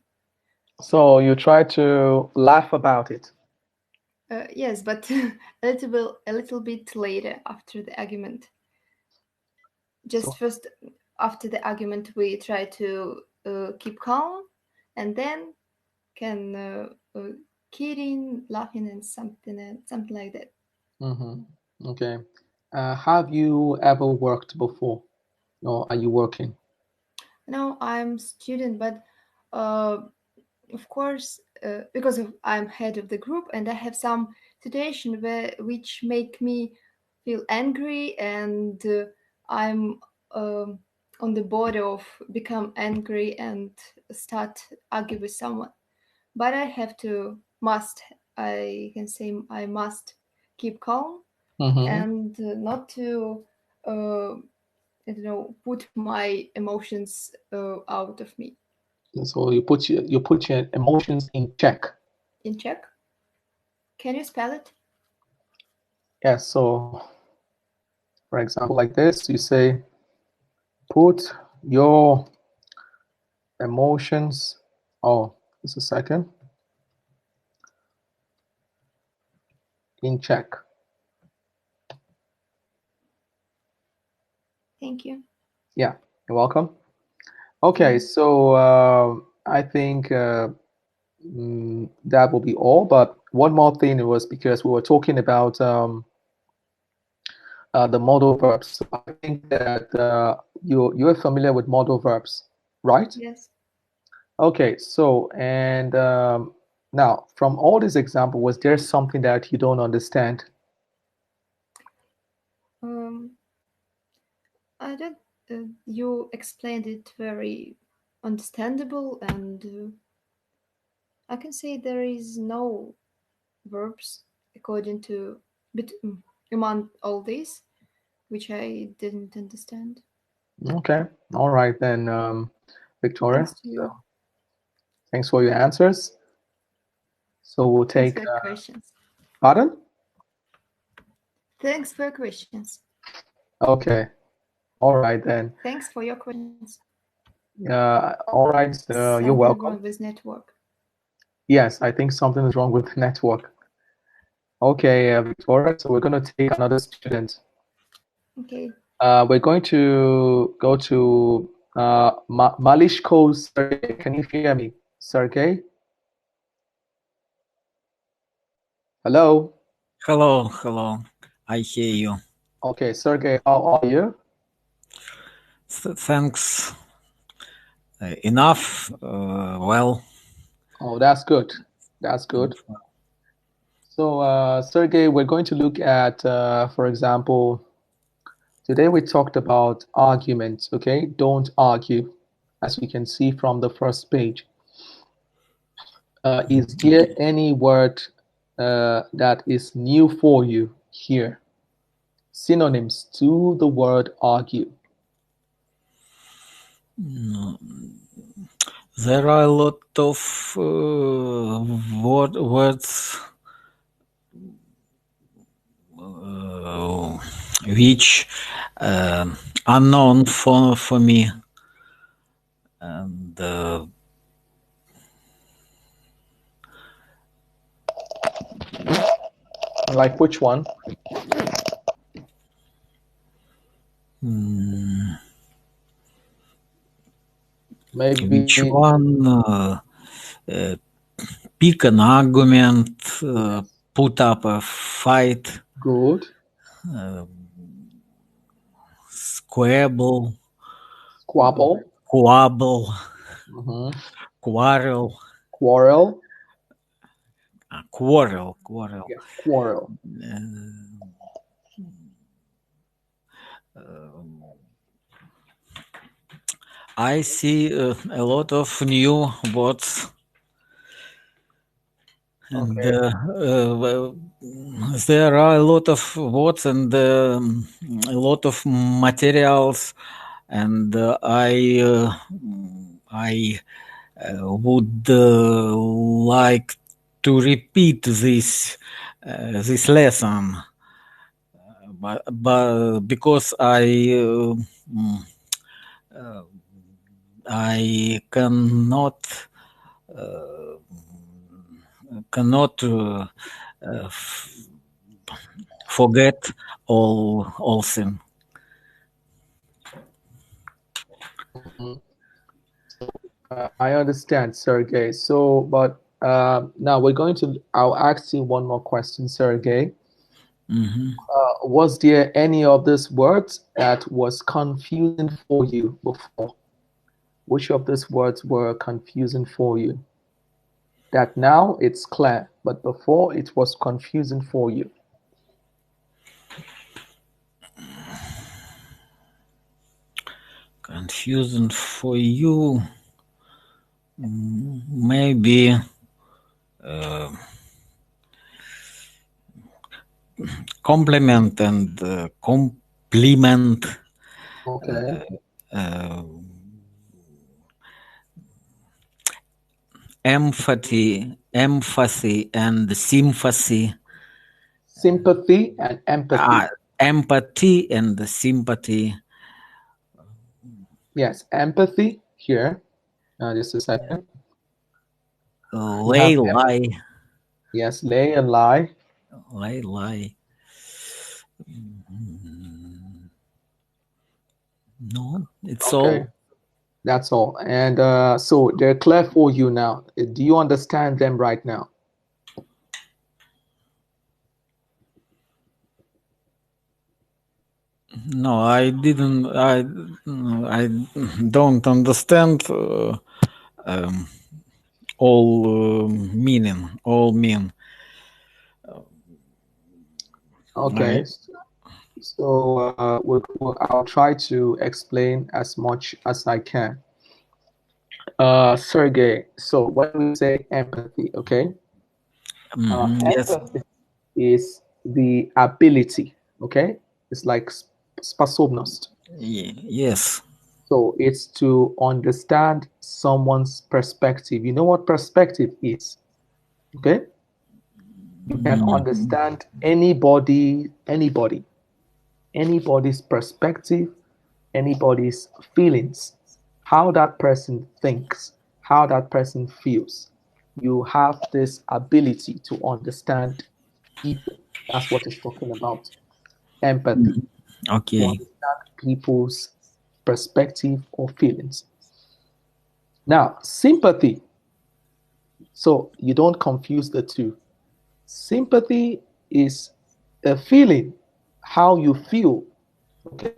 So you try to laugh about it. Yes, but a little bit later after the argument. So, Just first after the argument, we try to keep calm, and then can kidding, laughing, and something like that. okay. Have you ever worked before, or are you working? No, I'm student, but uh, of course, because I'm head of the group, and I have some situation which make me feel angry, and I'm um, on the border of become angry and start argue with someone. But I have to must I can say I must keep calm Mm-hmm. and not to put my emotions out of me. So you put your emotions in check. In check. Can you spell it? Yes. So, for example, like this, you say, put your emotions. Oh, just a second. In check. Thank you. Yeah, you're welcome. Okay, so I think that will be all. But one more thing was because we were talking about the modal verbs. So I think that you're familiar with modal verbs, right? Yes. Okay, so and now from all this example, was there something that you don't understand? Um, I don't. You explained it very understandable, and I can say there is no verbs according to among all these, which I didn't understand. Okay, all right then, Victoria. Thanks to So you. thanks for your answers. So we'll Thanks take for your questions. pardon. Thanks for your questions. Okay, all right then. Thanks for your questions. All right, you're Something welcome. wrong with network. Yes, I think something is wrong with the network. Okay, Victoria, so we're going to take another student. Okay. We're going to go to Malishko Sergey. Can you hear me, Sergey? Hello? Hello. I hear you. Okay, Sergey, how are you? Thanks. Enough. Well. Oh, that's good. That's good. So, Sergey, we're going to look at, for example, today we talked about arguments, okay? Don't argue, as you can see from the first page. Is there any word that is new for you here? Synonyms to the word argue. There are a lot of words which unknown for me, and Like which one? Maybe which one? Pick an argument, put up a fight. good. quibble, Squabble. quabble, Mhm. quarrel, Quarrel. quarrel. Yes, quarrel. I see a lot of new words, and Okay. well, there are a lot of words and a lot of materials, and I would like to repeat this lesson, but because I cannot forget all things. Mhm. I understand, Sergey. So, but now I'll ask you one more question, Sergey. Mhm. Was there any of these words that was confusing for you before? Which of these words were confusing for you? That now it's clear, but before it was confusing for you. Confusing for you, maybe compliment and compliment, Okay. empathy and sympathy. Sympathy and empathy. Empathy and sympathy. Yes, empathy here. Just a second. You have Lay, lie, yes, lay and lie. lie. No, it's Okay, all. that's all. And so they're clear for you now. Do you understand them right now? No, I didn't. I don't understand all meaning. All mean. Okay. So I'll try to explain as much as I can. Sergey, so when we say empathy, okay, Yes. empathy is the ability, okay? It's like sposobnost. Yes. So it's to understand someone's perspective. You know what perspective is, okay? You can understand anybody's perspective, anybody's feelings, how that person thinks, how that person feels. You have this ability to understand people. That's what it's talking about. Empathy, to Okay. understand people's perspective or feelings. Now, sympathy. So you don't confuse the two. Sympathy is a feeling, how you feel, okay?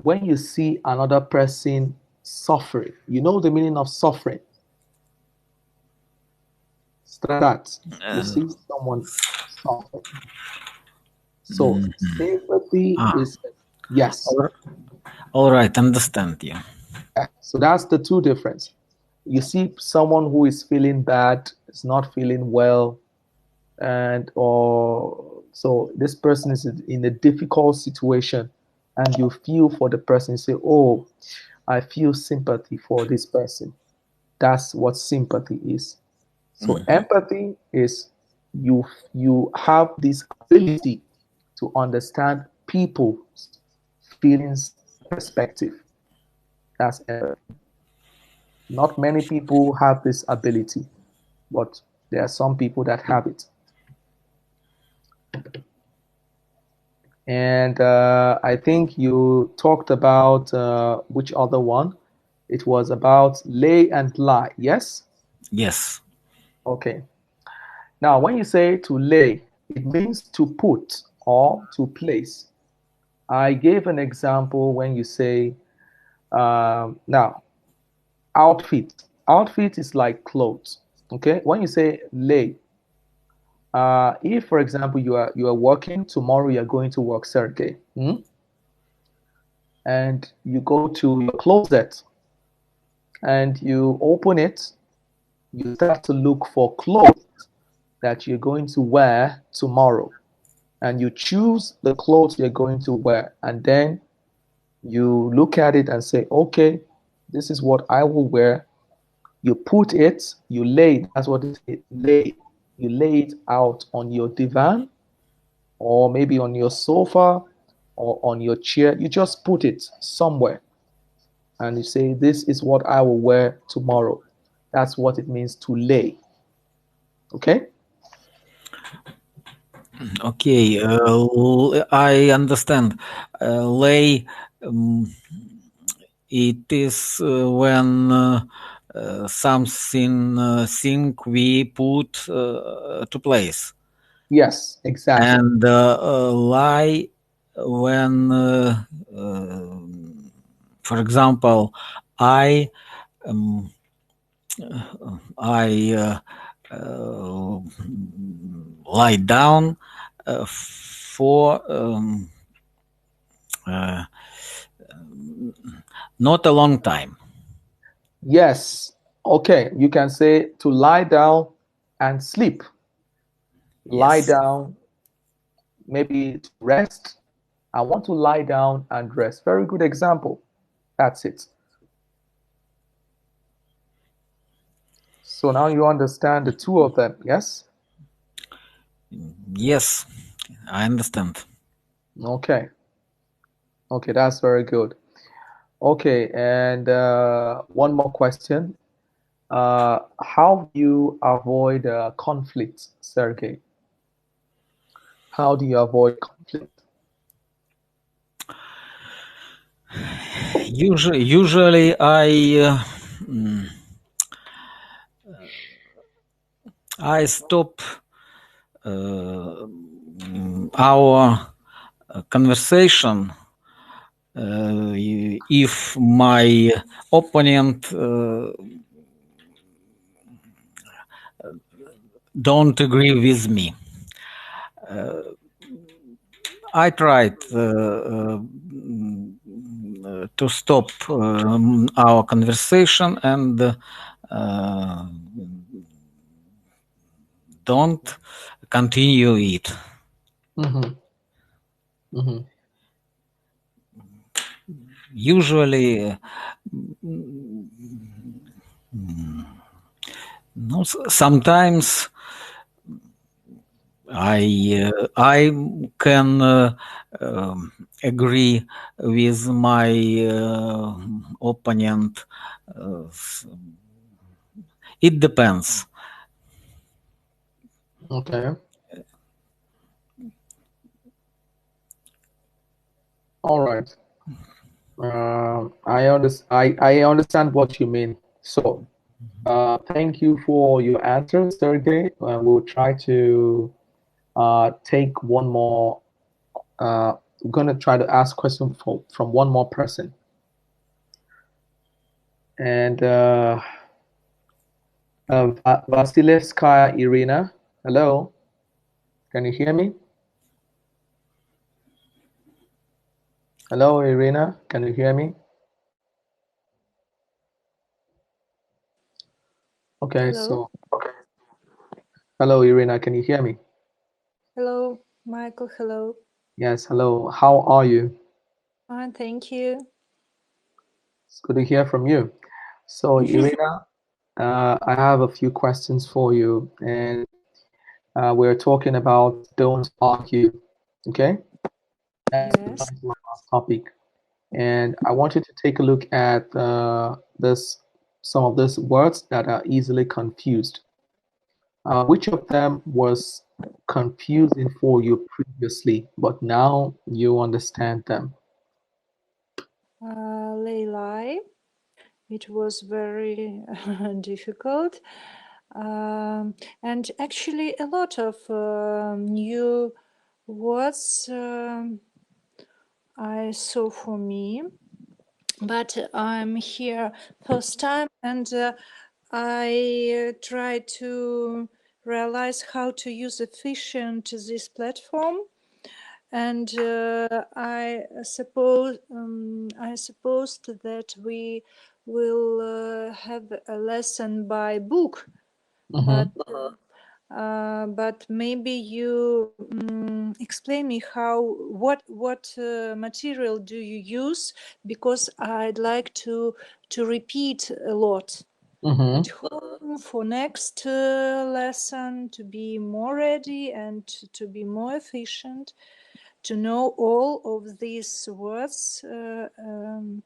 When you see another person suffering, you know the meaning of suffering. That you see someone suffering. So sympathy Ah, is yes. all right. Understand you. So that's the two difference. You see someone who is feeling bad, is not feeling well, and or so this person is in a difficult situation, and you feel for the person. You say, "Oh, I feel sympathy for this person." That's what sympathy is. So empathy is you you have this ability to understand people's feelings, perspective. That's empathy. Not many people have this ability, but there are some people that have it. And I think you talked about which other one? It was about lay and lie. Yes? Yes. Okay. Now, when you say to lay, it means to put or to place. I gave an example when you say, now, outfit. Outfit is like clothes. Okay. When you say lay, if for example you are working tomorrow, you are going to work Saturday, and you go to your closet and you open it, you start to look for clothes that you're going to wear tomorrow, and you choose the clothes you're going to wear, and then you look at it and say, okay, this is what I will wear. You put it, you lay, that's what it is, lay. You lay it out on your divan or maybe on your sofa or on your chair. You just put it somewhere and you say, this is what I will wear tomorrow. That's what it means to lay. Okay? Okay, I understand. Lay, it is when something thing we put to place. Yes, exactly. And lie when, for example, I lie down for not a long time. Yes. Okay. You can say to lie down and sleep. Lie Yes. down, maybe to rest. I want to lie down and rest. Very good example. That's it. So now you understand the two of them, yes? Yes, I understand. Okay. Okay, that's very good. Okay, and one more question. How do you avoid conflict, Sergey? How do you avoid conflict? Usually I stop our conversation if my opponent don't agree with me. I tried to stop our conversation and don't continue it. Mm-hmm. Mm-hmm. Usually, no, sometimes I can agree with my opponent. It depends. Okay. All right. I understand what you mean. So, thank you for your answers, Sergey. We'll try to take one more. We're gonna try to ask question from one more person. And Vasilevskaya Irina, hello. Can you hear me? Hello, Irina. Can you hear me? Okay, Hello. hello, Irina. Can you hear me? Hello, Michael. Hello. Yes, hello. How are you? Fine, thank you. It's good to hear from you. So, Irina, I have a few questions for you, and we're talking about don't argue. Okay, that's Yes. my last topic, and I want you to take a look at this some of these words that are easily confused. Which of them was confusing for you previously, but now you understand them? Leilai. It was very difficult. And actually, a lot of new words I saw for me, but I'm here first time, and I try to realize how to use efficient this platform. And I supposed that we will have a lesson by book, but maybe you explain me what material do you use, because I'd like to repeat a lot at home for next lesson, to be more ready and to be more efficient, to know all of these words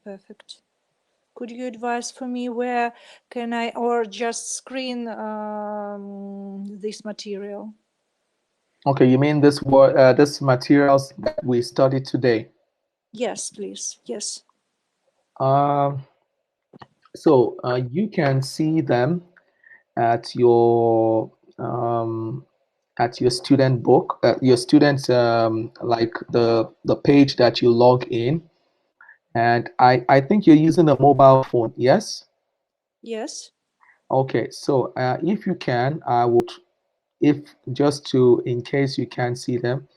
perfect. Could you advise for me where can I, or just screen this material? Okay, you mean this materials that we studied today? Yes, please. Yes. So you can see them at your student book, your student like the page that you log in, and I think you're using a mobile phone. Yes. Yes. Okay. So if you can, I would, if just to in case you can't see them,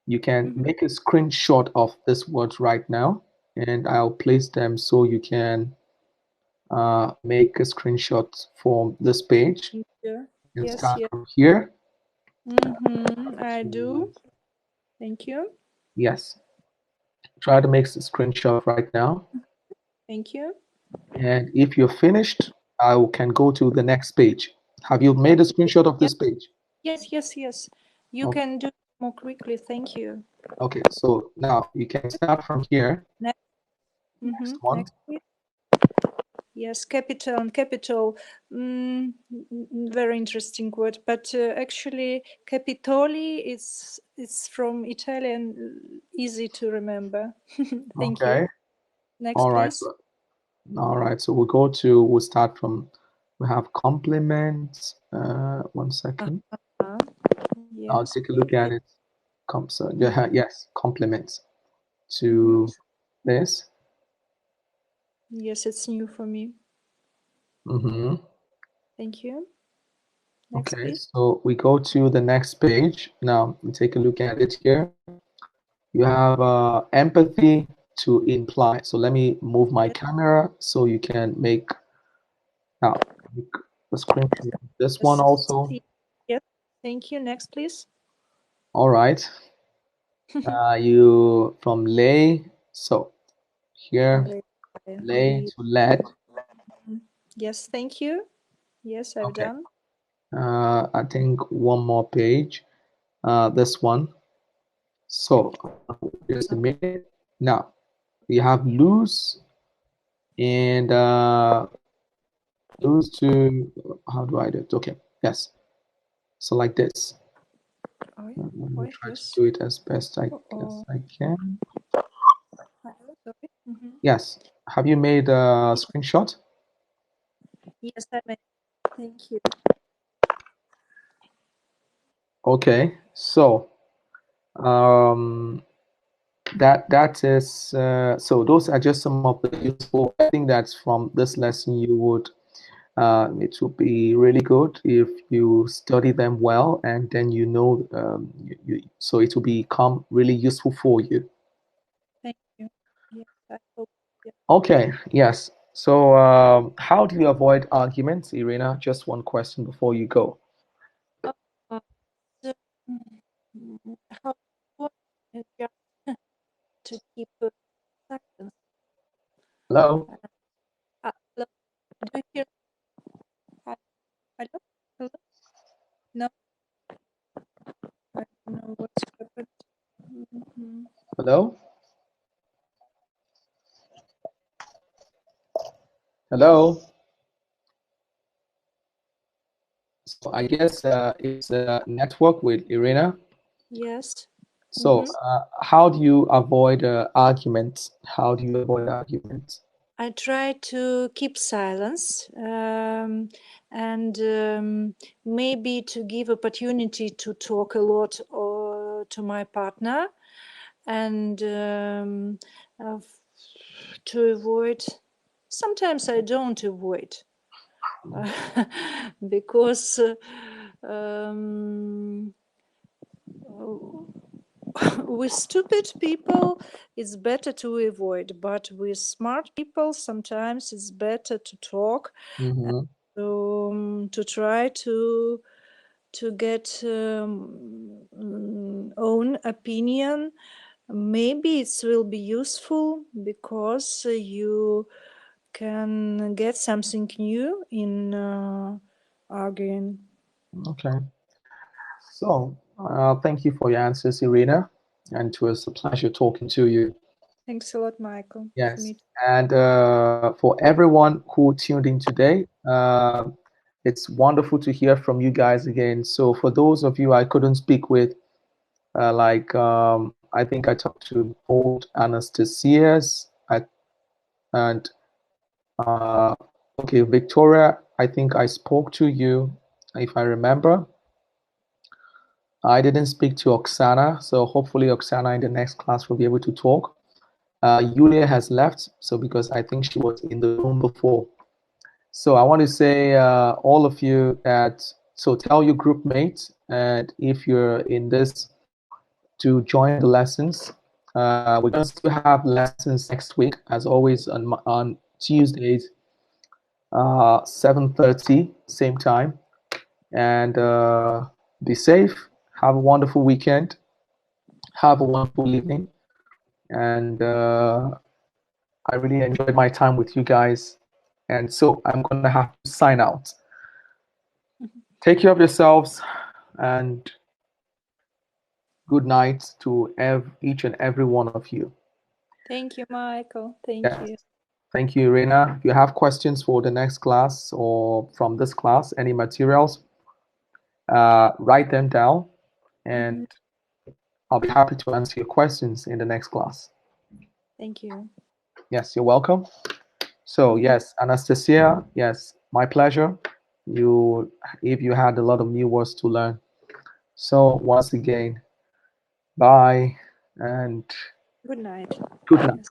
you can make a screenshot of this words right now, and I'll place them so you can make a screenshot from this page. Thank you. You can Yes. start Yes. from here. I do. Thank you. Yes. Try to make a screenshot right now. Thank you. And if you're finished, I can go to the next page. Have you made a screenshot of this page? Yes. Yes. Yes. You Okay. can do it more quickly. Thank you. Okay. So now you can start from here. Next. Next one. Next, please. Yes, capital and capital. Very interesting word, but actually, capitoli is from Italian, easy to remember. Thank Okay. you. Next, All right. please. So, all right. So we'll start from, we have compliments. 1 second. I'll Yes. take a look at it. So, yeah, yes, compliments to this. Yes, it's new for me. Thank you. Next, Okay, please. so we go to the next page. Now, we take a look at it here. You have empathy to imply. So let me move my camera so you can make the screen. This one also. Yes. Thank you. Next, please. All right. You from lay. So here, lay to let. Yes. Thank you. Yes, I've Okay. done. I think one more page. This one. So just a minute. Now you have lose and lose to, how do I do it? Okay, yes. So like this. Let me try to do it as best I can. Yes. Have you made a screenshot? Yes, I made. Thank you. Okay, so that is so those are just some of the useful. I think that's from this lesson you would it would be really good if you study them well, and then so it will become really useful for you. Thank you. Yes, I hope. Yeah. Okay, yes. So how do you avoid arguments, Irina? Just one question before you go. So, how just to keep silence? Hello? Hello? Do you hear? Hello? Hello? No, I don't know what's happened. Hello? Hello? So I guess it's network with Irina. Yes. So how do you avoid arguments? How do you avoid arguments? I try to keep silence, and maybe to give opportunity to talk a lot or to my partner, and to avoid. Sometimes I don't avoid because with stupid people it's better to avoid, but with smart people sometimes it's better to talk, to try to get own opinion. Maybe it will be useful because you can get something new in arguing. Okay. So, thank you for your answers, Irina, and it was a pleasure talking to you. Thanks a lot, Michael. Yes, and for everyone who tuned in today, it's wonderful to hear from you guys again. So, for those of you I couldn't speak with, I think I talked to both Anastasias and okay, Victoria, I think I spoke to you, if I remember. I didn't speak to Oksana, so hopefully Oksana in the next class will be able to talk. Yulia has left, so because I think she was in the room before. So I want to say all of you that, so tell your group mates, and if you're in this, to join the lessons. We're going to still have lessons next week, as always, on Tuesdays, 7:30, same time. And be safe. Have a wonderful weekend. Have a wonderful evening. And I really enjoyed my time with you guys. And so I'm going to have to sign out. Take care of yourselves and good night to each and every one of you. Thank you, Michael. Thank you. Thank you, Irina. If you have questions for the next class or from this class, any materials, write them down and I'll be happy to answer your questions in the next class. Thank you. Yes, you're welcome. So yes, Anastasia, yes, my pleasure. If you had a lot of new words to learn. So once again, bye and Good night. good night.